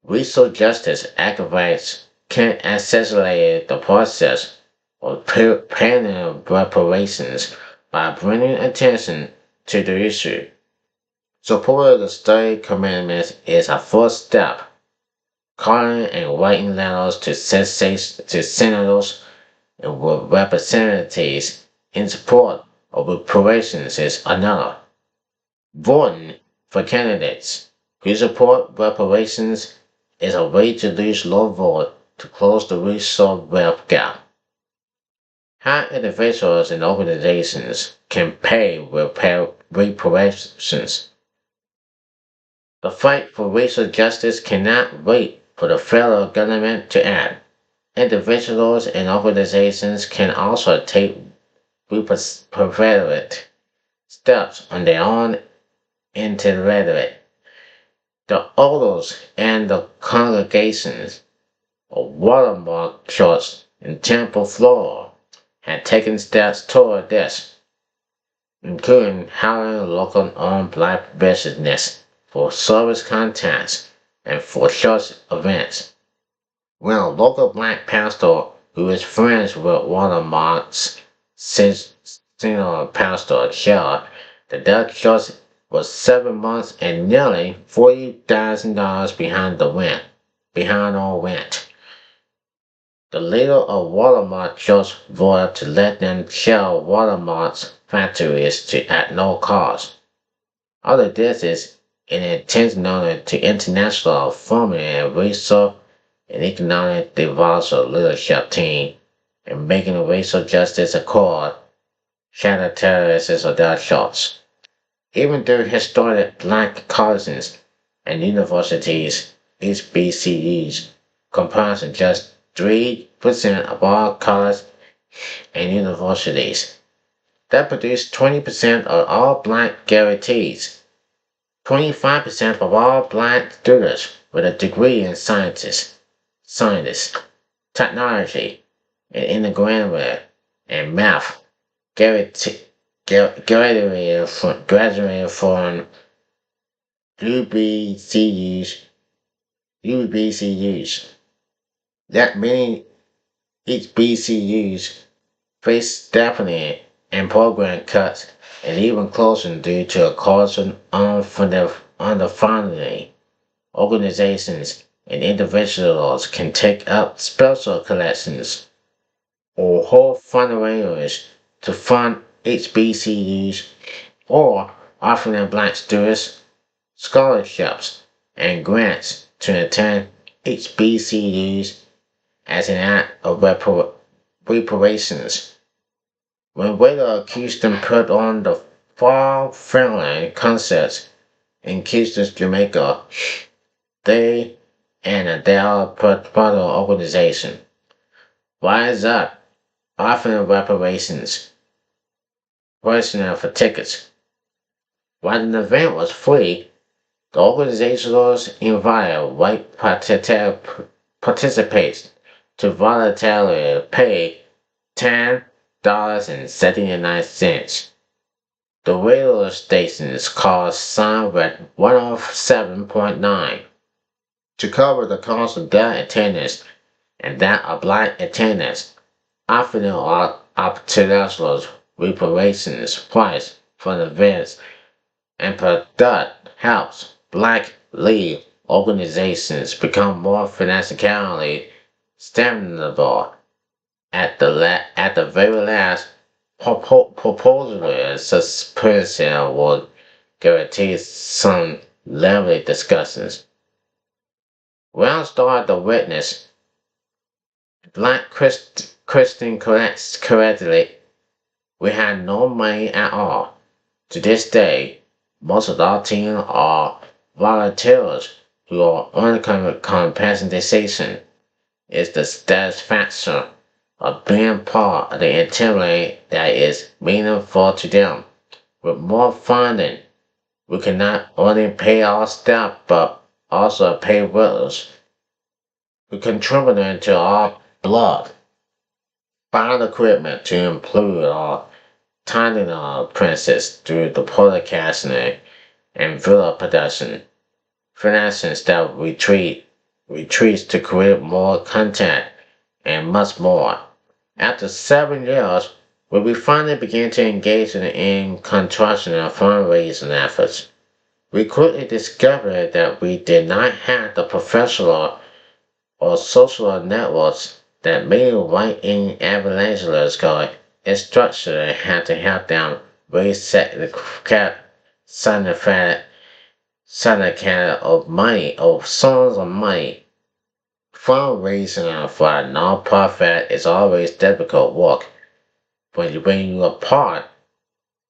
Racial justice activists can accelerate the process of paying reparations by bringing attention to the issue. Support of the study commitment is a first step. Calling and writing letters to senators and representatives in support of reparations is another. Voting for candidates who support reparations is a way to use low vote to close the racial wealth gap. How individuals and organizations can pay reparations. The fight for racial justice cannot wait for the federal government to act. Individuals and organizations can also take preparatory steps on their own individually. The orders and the congregations of Watermark Church in Tampa, Florida, had taken steps toward this, including hiring local-owned black business for service contacts and for church events. When a local black pastor who is friends with Watermark's senior pastor shared that their church was 7 months and nearly $40,000 behind on rent. The leader of Watermark Church voted to let them shell Watermark's factories at no cost. All of this is an intentional to international forming a racial and economic development leadership team and making a racial justice accord shadow terrorists of their church. Even though historic black colleges and universities, HBCUs, comprise just 3% of all colleges and universities, that produce 20% of all black graduates, 25% of all black students with a degree in science, technology, and integrated and math graduated from UBCUs. That many HBCUs face staffing and program cuts and even closing due to a causing underfunding. Organizations and individuals can take up special collections or hold fundraisers to fund HBCUs or offering black students scholarships and grants to attend HBCUs as an act of reparations. When Waiter accused them put on the Fall Friendly concerts in Kingston, Jamaica, they and Adele put part of the organization. Rise Up, offering reparations, personnel for tickets. While the event was free, the organizers invited white participants to voluntarily pay $10.79. The radio station's cost signed at 107.9 to cover the cost of their attendance and that of black attendance, offering up to those reparations price for the events, and that helps black lead organizations become more financially sustainable. At the very last, proposal suspension would guarantee some lively discussions. Well started the witness. Black Christian correctly, we had no money at all. To this day, most of our team are volunteers who are earning compensation is the satisfaction of being part of the activity that is meaningful to them. With more funding, we can not only pay our staff but also pay widows who contributed to our blood, find equipment to improve our tithing our princess through the podcasting and video production, finances that retreats to create more content and much more. After 7 years, when we finally began to engage in construction and fundraising efforts, we quickly discovered that we did not have the professional or social networks that many right-wing evangelists call it structure had to help them raise significant of money of sums of money. Fundraising for a nonprofit is always difficult work. When you are part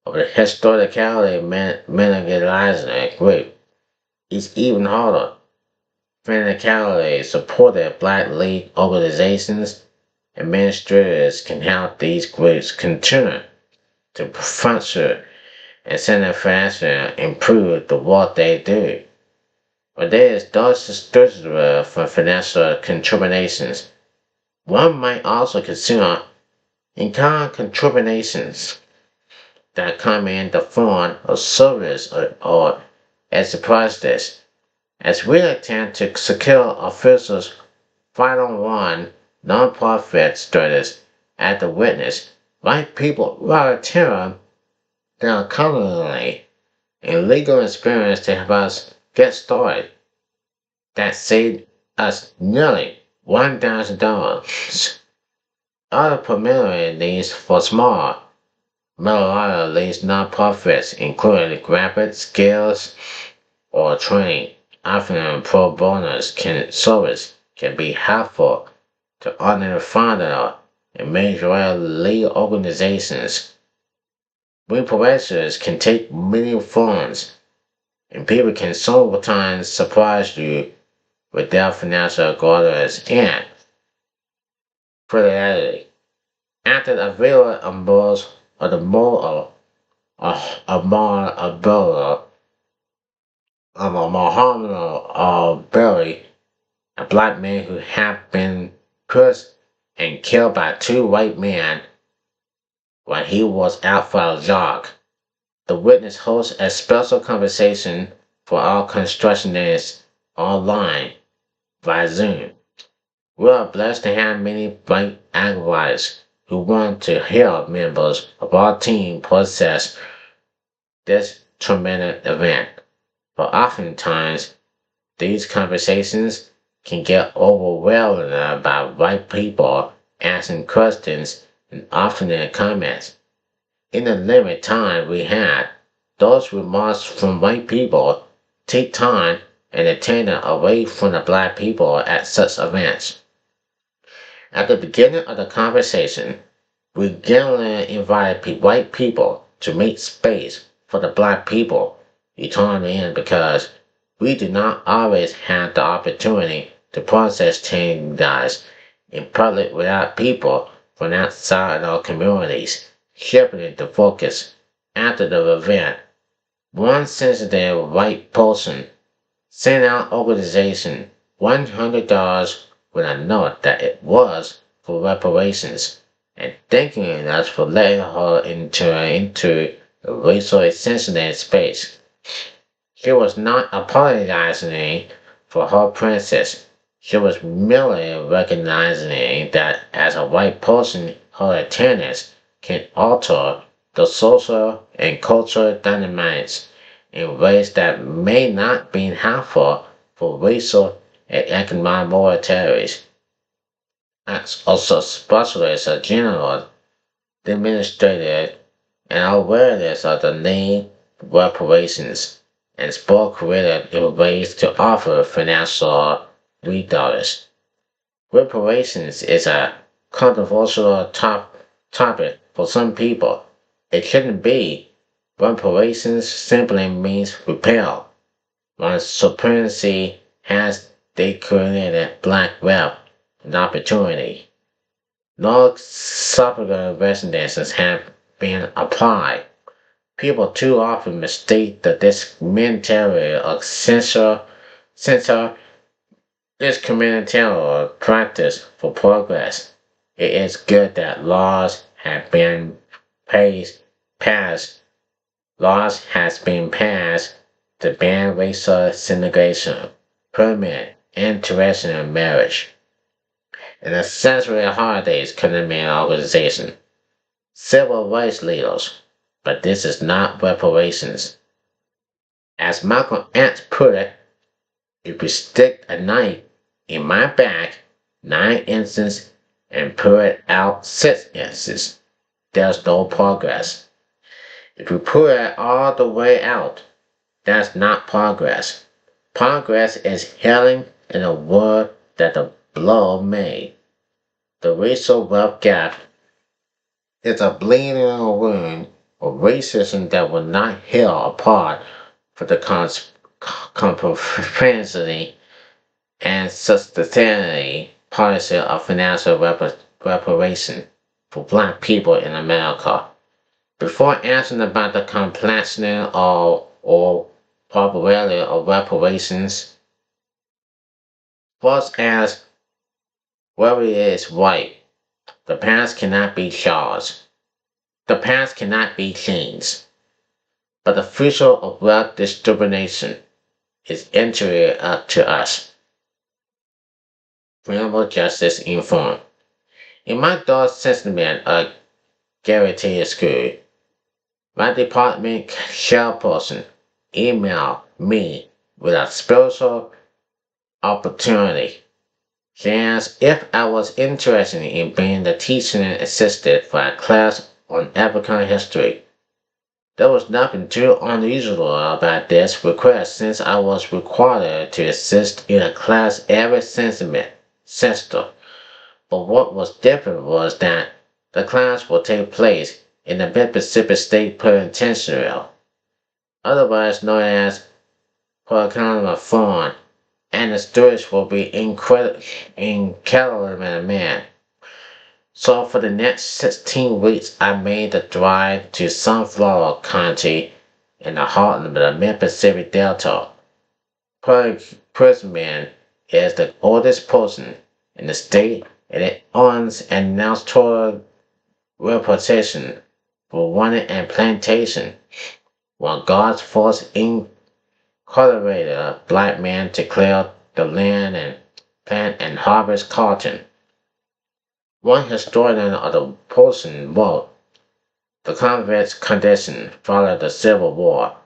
of the historically marginalized group, it's even harder. Financially supported Black League organizations, administrators can help these groups continue to function and significantly improve the work they do. But there is those exclusive for financial contributions. One might also consider in-kind contributions that come in the form of service or as a process. As we attempt to secure officials' final one nonprofit status at the witness, white people volunteer their culinary and legal experience to help us get started. That saved us nearly $1,000. Other preliminary needs for small, middle-level nonprofits, including graduate skills or training, often pro bono service can be helpful to ordinary founder and major league organizations. Reparations can take many forms, and people can sometimes surprise you with their financial goals and fidelity. After the viewer umbrellas of the moral umbrella of a Muhammad Berry, a black man who had been crushed and killed by two white men while he was out for a jog. The witness hosts a special conversation for all constructionists online via Zoom. We are blessed to have many black activists who want to help members of our team process this traumatic event. But oftentimes, these conversations can get overwhelmed by white people asking questions and offering comments. In the limited time we had, those remarks from white people take time and attention away from the black people at such events. At the beginning of the conversation, we generally invited white people to make space for the black people who turned in because we did not always have the opportunity to process changes in public without people from outside our communities shifting the focus. After the event, one sensitive white person sent our organization $100 with a note that it was for reparations and thanking us for letting her into a racially sensitive space. She was not apologizing for her princess. She was merely recognizing that as a white person, her attendance can alter the social and cultural dynamics in ways that may not be helpful for racial and economic minorities. As also specialists are general demonstrated an awareness of the need for reparations and spoke created in ways to offer financial resources. Reparations is a controversial topic for some people. It shouldn't be. Reparations simply means repair. Once supremacy has decreated black wealth and opportunity. No subsequent residences have been applied. People too often mistake the discriminatory or censor discriminatory practice for progress. It is good that laws have been passed. Laws has been passed to ban racial segregation, permit interracial marriage, and accessory holidays condemning organization, civil rights leaders. But this is not reparations. As Malcolm X put it, if you stick a knife in my back 9 inches and pull it out 6 inches, there's no progress. If you pull it all the way out, that's not progress. Progress is healing in a world that the blow made. The racial wealth gap is a bleeding wound of racism that will not heal apart from the compensity and sustainability policy of financial reparation for black people in America. Before answering about the complexity or probability of reparations, first ask whether it is right. The past cannot be charged. The past cannot be changed. But the future of wealth distribution is entirely up to us. Criminal justice informed. In my daughter's sentiment at Garrett School, my department chairperson emailed me with a special opportunity. She asked if I was interested in being the teaching assistant for a class on African history. There was nothing too unusual about this request since I was required to assist in a class every semester. But what was different was that the class will take place in the Mississippi State Penitentiary, otherwise known as Pocahontas Farm, and the students will be incredibly man. So for the next 16 weeks, I made the drive to Sunflower County in the heart of the Mississippi Delta. Prisman is the oldest person in the state, and it owns and announced total reputation for running a plantation, while guards forced incarcerated a black man to clear the land and plant and harvest cotton. One historian of the portion wrote, the convict's condition following the Civil War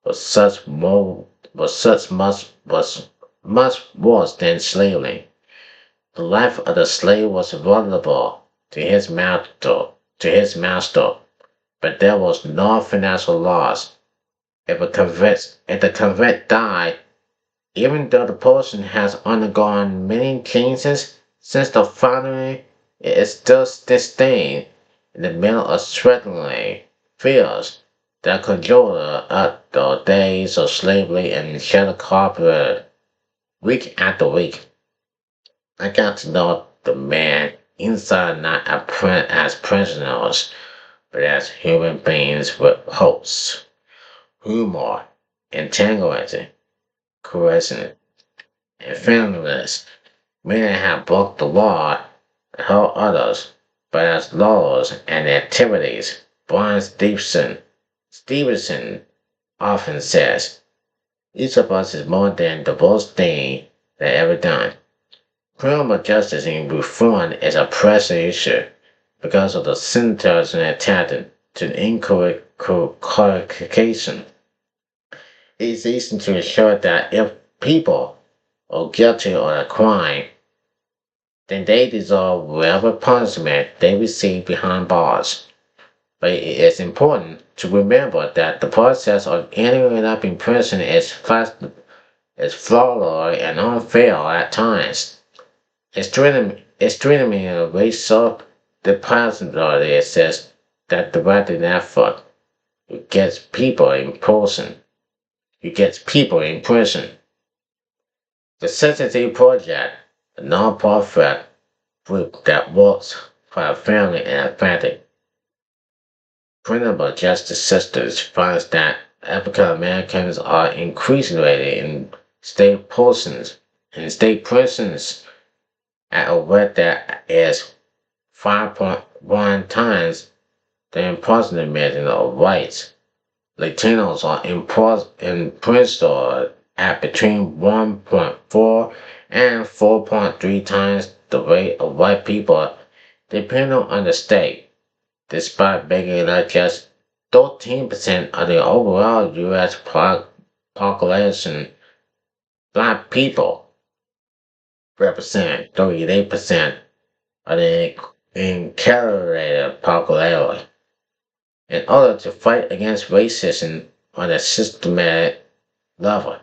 was much worse than slavery. The life of the slave was vulnerable to his master, but there was no financial loss. If the convict died, even though the person has undergone many changes since the founding, it is still sustained in the middle of threatening fears that conjure up the days of slavery and sharecropping week after week. I got to know the man inside not as prisoners, but as human beings with hopes, humor, integrity, coercion, and friendliness. Many have broke the law and helped others, but as laws and activities, Brian Stevenson often says, each of us is more than the worst thing they ever done. Criminal justice in reform is a pressing issue because of the senators attempting to incorrect qualification. It is easy to ensure that if people are guilty of a crime, then they deserve whatever punishment they receive behind bars. But it is important to remember that the process of ending up in prison is flawed and unfair at times. Extremely racial depository says that the right effort gets people in prison. It gets people in prison. The Sensitive Project, a non-profit group that works for a family in Atlantic. Criminal justice systems finds that African Americans are increasingly in state prisons at a rate that is 5.1 times the imprisonment of whites. Latinos are imprisoned at between 1.4 and 4.3 times the rate of white people, depending on the state, despite making up just 13% of the overall U.S. population. Black people represent 38% of the incarcerated population. In order to fight against racism on a systematic level,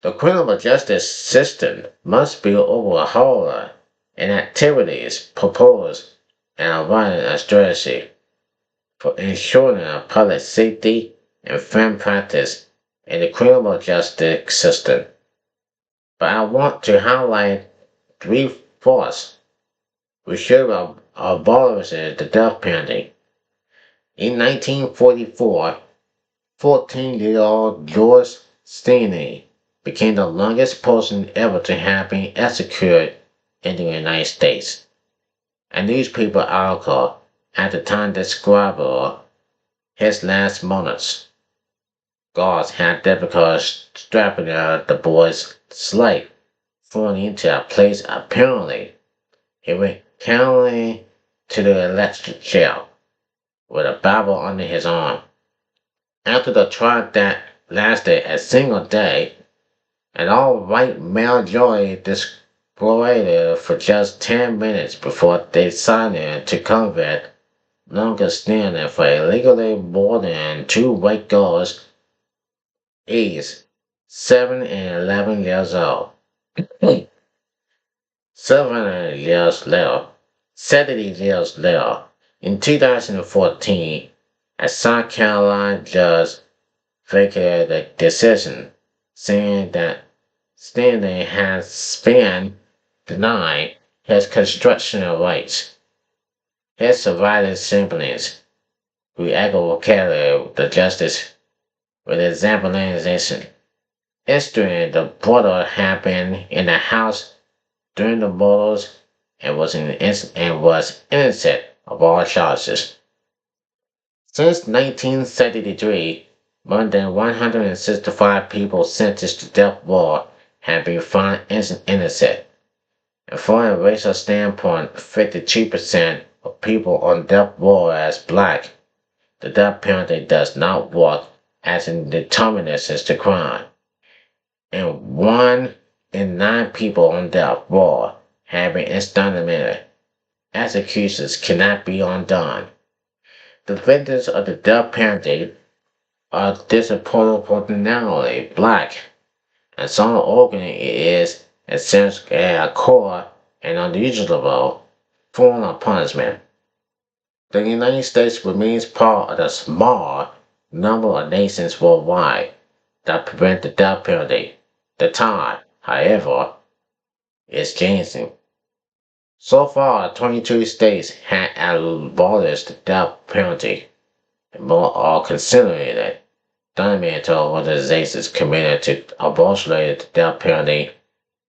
the criminal justice system must be overhauled, and activities proposed and running a strategy for ensuring public safety and fair practice in the criminal justice system. But I want to highlight three forces which should abolish the death penalty. In 1944, 14-year-old George Stanley became the longest person ever to have been executed in the United States. A newspaper article at the time described his last moments. Guards had difficulty strapping the boy's slave, falling into a place apparently he went calmly to the electric chair with a Bible under his arm. After the trial that lasted a single day, an all-white male jury deliberated for just 10 minutes before they decided to convict longer standing for illegally more than two white girls aged 7 and 11 years old. 70 years later, in 2014, a South Carolina judge vacated the decision, saying that Stanley has been denied his constitutional rights. His surviving siblings, who advocated the justice with exemplarization. History, the brother had been in the house during the murders and was innocent of all charges. Since 1973, more than 165 people sentenced to death row have been found innocent. And from a racial standpoint, 52% of people on death row as black. The death penalty does not work as a determinant of the crime. And 1 in 9 people on death row have been exterminated. Executions cannot be undone. The victims of the death penalty are disproportionately black, and some organ is essentially a core and unusual form of punishment. The United States remains part of the small number of nations worldwide that prevent the death penalty. The tide, however, is changing. So far, 22 states have abolished the death penalty, and more are considering it. Fundamental organizations committed to abolishing the death penalty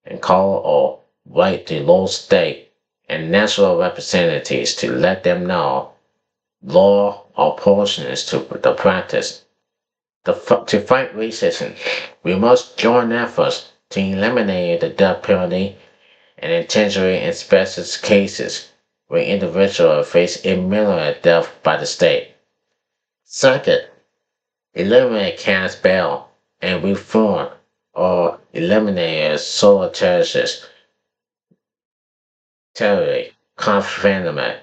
and call or write to local state and national representatives to let them know law oppositions to the practice. To fight racism, we must join efforts to eliminate the death penalty and intentionally in special cases where individuals face immediate death by the state. Second, eliminate cash bail and reform or eliminate solitarianism. Terry confinement.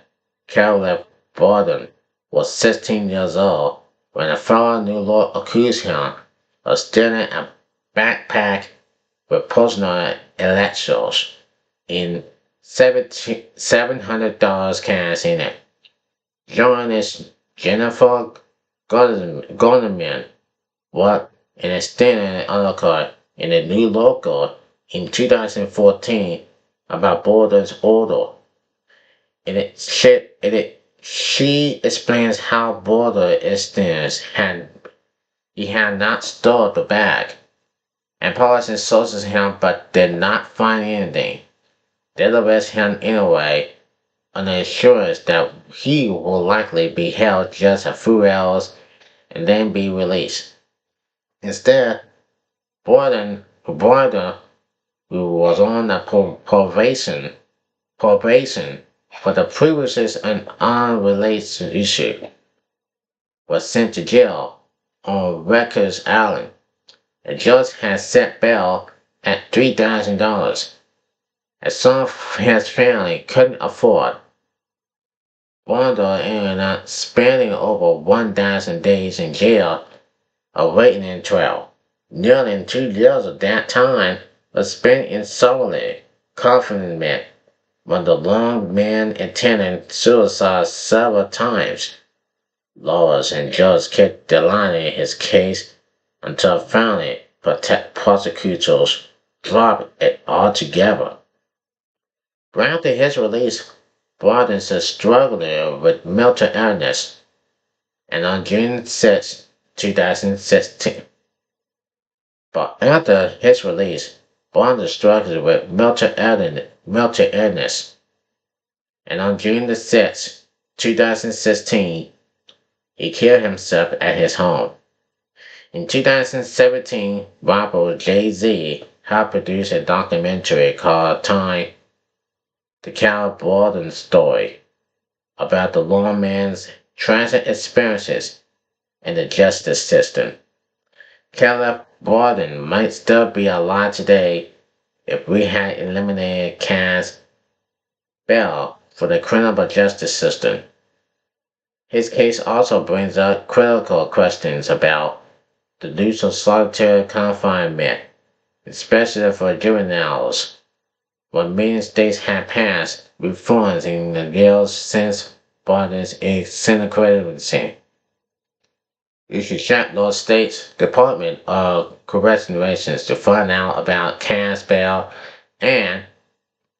Caleb Borden was 16 years old when a fellow New York accused him of stealing a backpack with personal electrodes in $700 cash in it. Journalist Jennifer Gorman wrote an extended article in the New Yorker in 2014 about Borden's order. She explains how border instincts he had not stored the bag, and police sources him but did not find anything. They arrest him anyway on the assurance that he will likely be held just a few hours and then be released. Instead, Borden, who was on a probation for the previous and unrelated issue, was sent to jail on Rikers Island. The judge had set bail at $3,000. As some of his family couldn't afford, Bondo ended up spending over 1,000 days in jail awaiting a trial. Nearly 2 years of that time was spent in solitary confinement, when the long man intended suicide several times. Lawyers and judges kept delaying his case until finally prosecutors dropped it altogether. After his release, Borden is struggling with mental illness, and on June 6, 2016. But after his release, Borden struggled with mental illness, and on June 6, 2016, he killed himself at his home. In 2017, rapper Jay-Z helped produce a documentary called Time, the Cal Borden Story, about the lawman's transit experiences in the justice system. Caleb Borden might still be alive today if we had eliminated Cass bail for the criminal justice system. His case also brings up critical questions about the use of solitary confinement, especially for juveniles, when many states have passed reforms in the jails since Borden's disintegration. You should check those states' Department of Corrections to find out about cash bail and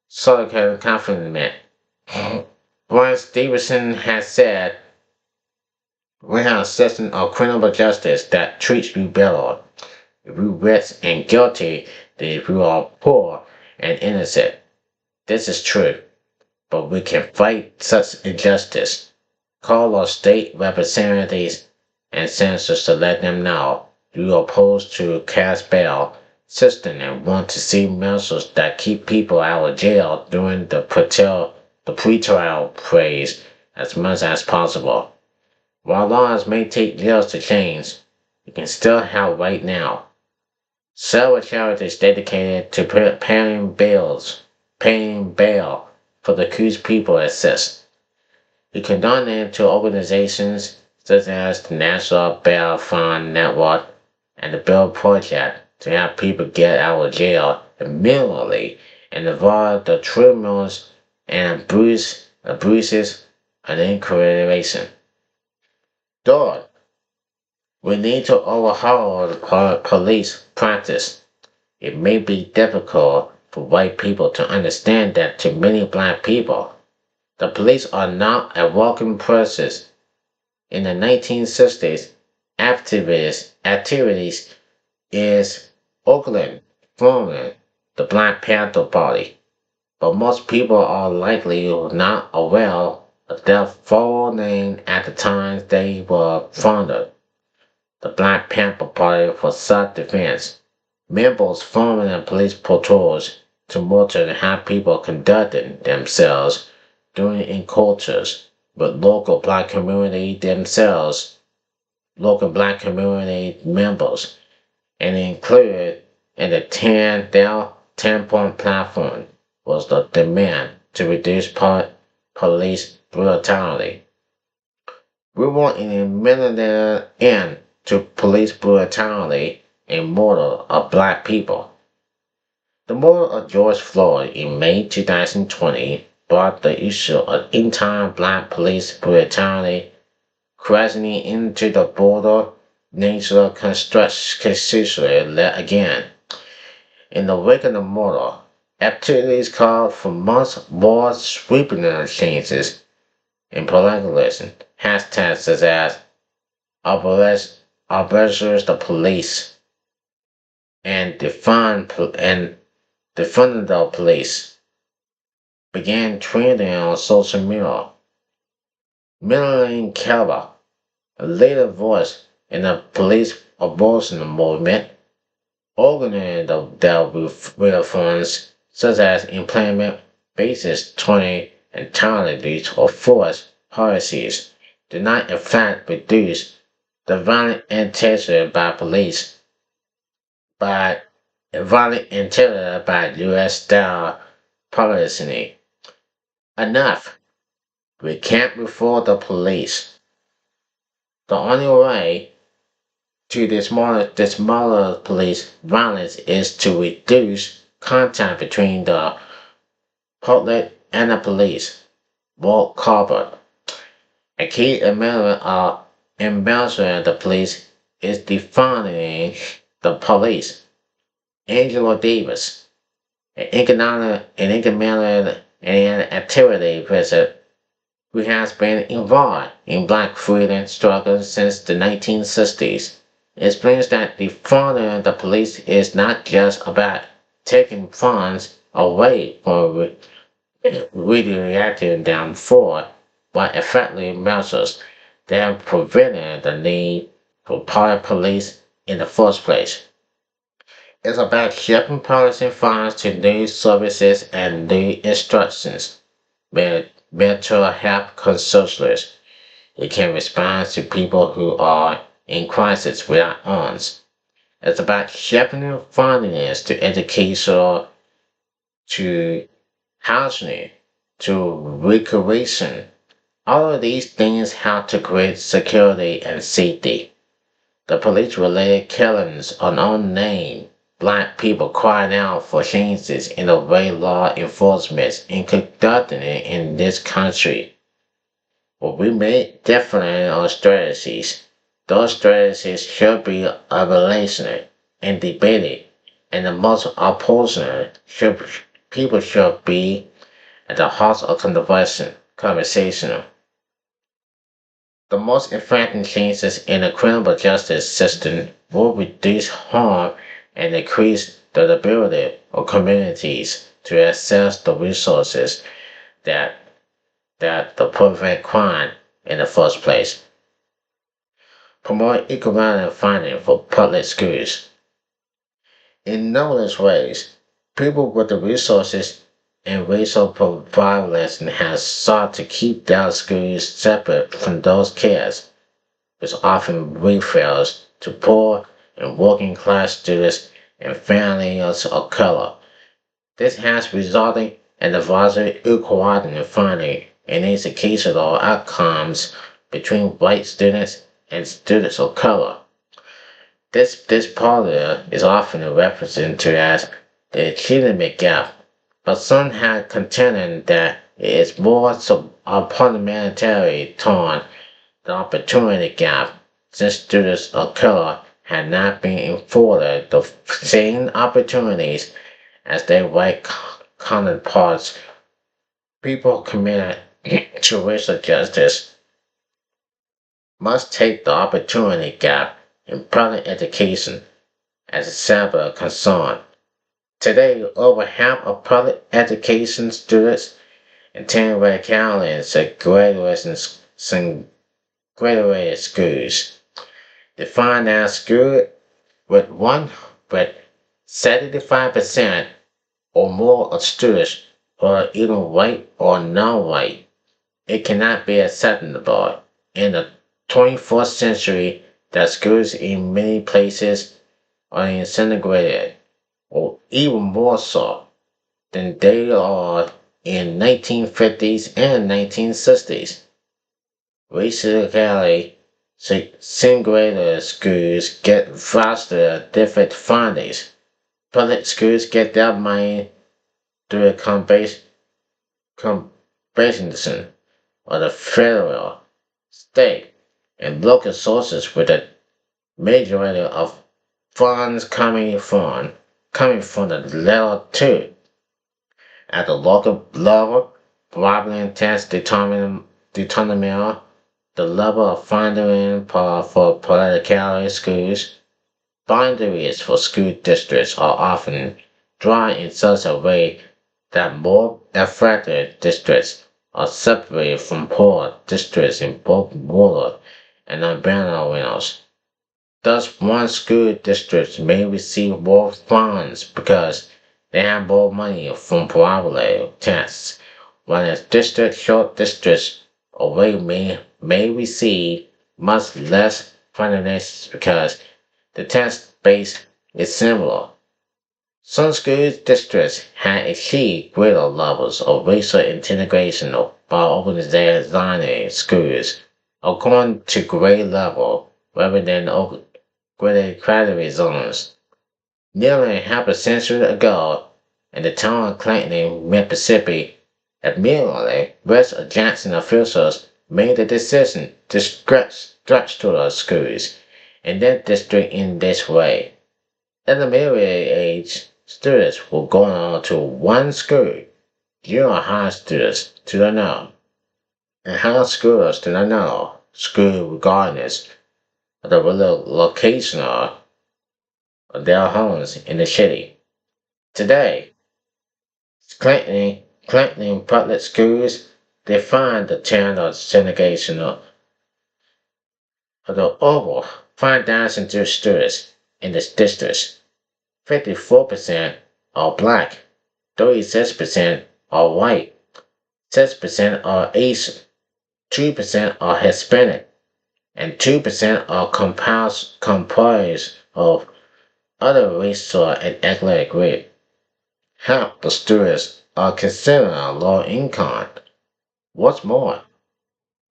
solitary confinement. Brian Stevenson has said, "We have a system of criminal justice that treats you better if you're rich and guilty than if you are poor and innocent." This is true, but we can fight such injustice. Call our state representatives and senators to let them know you are opposed to cash bail system and want to see measures that keep people out of jail during the pretrial phase as much as possible. While laws may take years to change, you can still help right now. Several charities dedicated to paying bail for the accused people exist. You can donate to organizations such as the National Bail Fund Network and the Bail Project to help people get out of jail immediately and avoid the criminals and abuses and incarceration. Third, we need to overhaul the police practice. It may be difficult for white people to understand that to many black people, the police are not a welcome presence. In the 1960s, activities is Oakland forming the Black Panther Party, but most people are likely not aware of their full name at the time they were founded. The Black Panther Party for Self-Defense. Members forming the police patrols to monitor how people conducted themselves during encounters with local black community members, and included in the 10-point platform was the demand to reduce police brutality. We want an immediate end to police brutality and murder of black people. The murder of George Floyd in May 2020 brought the issue of entire black police brutality crashing into the border nature constitutionally again. In the wake of the murder, Activities called for much more sweeping changes in police. Hashtags such as abolishers the police and defund the police began trending on social media. Melanie Calva, a leader voice in the police abortion movement, organized the reforms such as employment basis training and entirely or force policies do not in fact reduce the violent intention by police by violent interior by US style policy. Enough. We can't reform the police. The only way to dismantle police violence is to reduce contact between the public and the police. Walt Corbett. A key element of embezzling the police is defining the police. Angela Davis, an economic and activity visit who has been involved in black freedom struggles since the 1960s, explains that defunding the police is not just about taking funds away from redirecting them for, but effectively measures that preventing the need for private police in the first place. It's about shifting policy funds to new services and new instructions. Mental health counselors. It can respond to people who are in crisis without arms. It's about shifting funding to education, to housing, to recreation. All of these things help to create security and safety. The police-related killings are unnamed black people crying out for changes in the way law enforcement is conducted in this country. Well, we made different on strategies. Those strategies should be evaluated and debated, and the most opposing people should be at the heart of conversation. The most effective changes in the criminal justice system will reduce harm and increase the ability of communities to access the resources that prevent crime in the first place. Promote economic funding for public schools. In numerous ways, people with the resources and racial violence have sought to keep their schools separate from those kids, which often refers to poor and working class students and families of color. This has resulted in the vastly equality in funding and educational outcomes between white students and students of color. This problem is often represented as the achievement gap, but some have contended that it is more so a parliamentary term, the opportunity gap, since students of color had not been afforded the same opportunities as their white counterparts. People committed to racial justice must take the opportunity gap in public education as a separate concern. Today, over half of public education students attend colleges at graduate schools. Define as school with 75% or more of students who are either white or non-white. It cannot be acceptable in the 21st century that schools in many places are segregated, or even more so than they are in 1950s and 1960s. Racially segregated schools get vastly different fundings. Public schools get their money through a combination of the federal, state, and local sources with a majority of funds coming from the level two. At the local level, problem tests determine the level of funding for political schools. Boundaries for school districts are often drawn in such a way that more affected districts are separated from poor districts in both rural and urban areas. Thus, one school district may receive more funds because they have more money from probability tests, while a district short districts away may receive much less funding because the test base is similar. Some school districts have achieved greater levels of racial integration by organizing schools according to grade level rather than graded category zones. Nearly half a century ago, in the town of Clinton, Mississippi, immediately West Jackson officials made the decision to stretch to the schools in that district in this way. Intermediate age students will go on to one school, junior high students to the north, and high schoolers to the north, school regardless of the location of their homes in the city. Today, Clinton public schools define the term of segregation of the over 5,000 students in the districts. 54% are black, 36% are white, 6% are Asian, 2% are Hispanic, and 2% are composed of other racial and ethnic groups. Half the students are considered low income. What's more,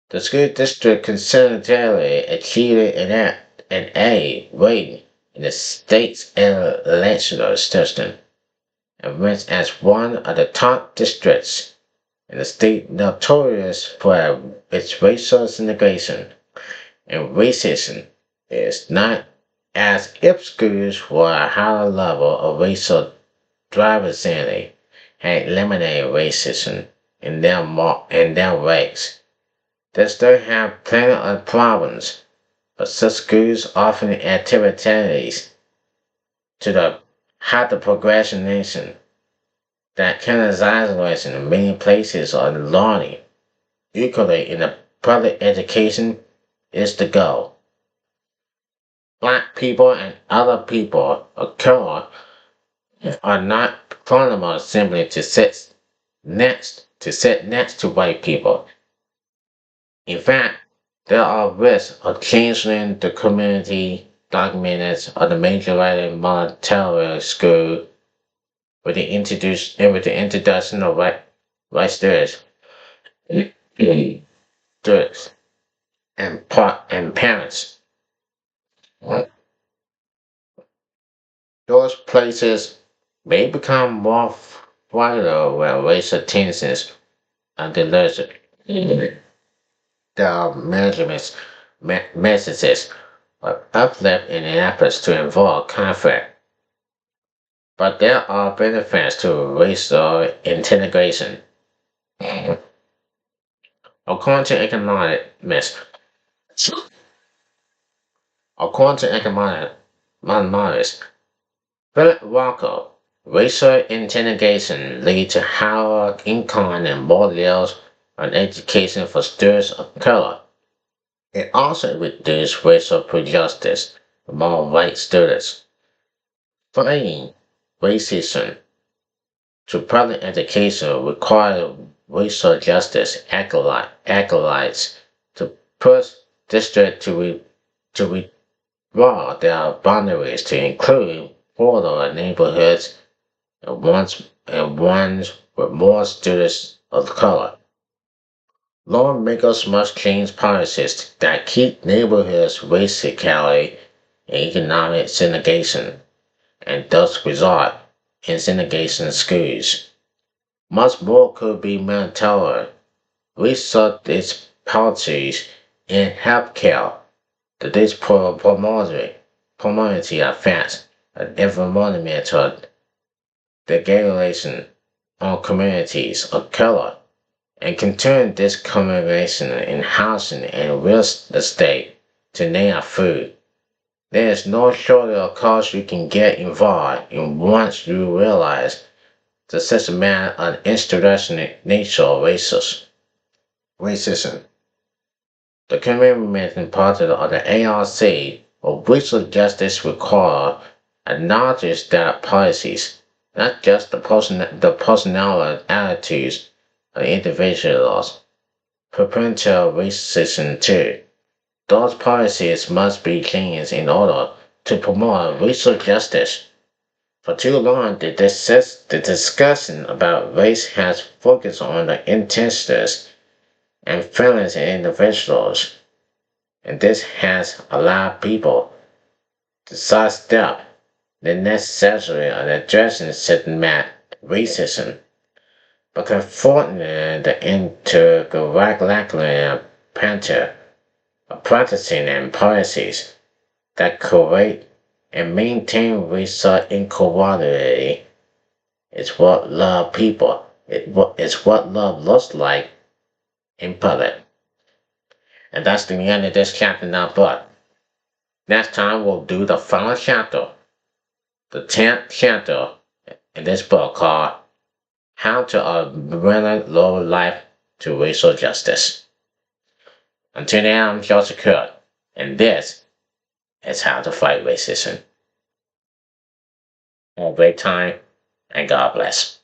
the school district consistently achieved an A rating in the state's electoral system and ranks as one of the top districts in the state notorious for its racial segregation and racism. Is not as if schools were a higher level of racial diversity had eliminated racism in their ranks. They still have plenty of problems, but such schools offer activities to the hyper progression nation that cannibalization in many places are learning. Equally in the public education is the goal. Black people and other people of color are not vulnerable simply to sit next to white people. In fact, there are risks of changing the community documented on the majority military school with the introduction of white students, students and parents. Those places may become more vital where racial tensions are delivered. There are messages of uplift in efforts to avoid conflict, but there are benefits to racial integration. According to economists, according to economists, Philip Walker, racial integration leads to higher income and more yields on education for students of color. It also reduces racial prejudice among white students. Fighting racism to public education requires racial justice acolytes to push districts to withdraw their boundaries to include poorer neighborhoods and ones with more students of color. Lawmakers must change policies that keep neighborhoods racially and economic segregation, and thus result in segregation schools. Much more could be monitored. Research its policies in healthcare that these pulmonary effects and environmental degradation on communities of color and continue discrimination in housing and real estate, to name a few. There is no shortage of cause you can get involved in once you realize the systematic and institutional nature of racism. The commitment part of the ARC of racial justice require acknowledges that policies, not just the personal attitudes of individuals, perpetuate racism too. Those policies must be changed in order to promote racial justice. For too long, the discussion about race has focused on the intentions and feelings of individuals, and this has allowed people to sidestep the necessity of addressing systematic racism, but confronting the intergalactic pattern of practicing and policies that create and maintain racial inequality is what love people. It's what love looks like in public. And that's the end of this chapter in our book. Next time we'll do the final chapter, the 10th chapter in this book called How to Bring Lower Life to Racial Justice. Until then, I'm Joseph Kurt, and this is How to Fight Racism. Have a great time, and God bless.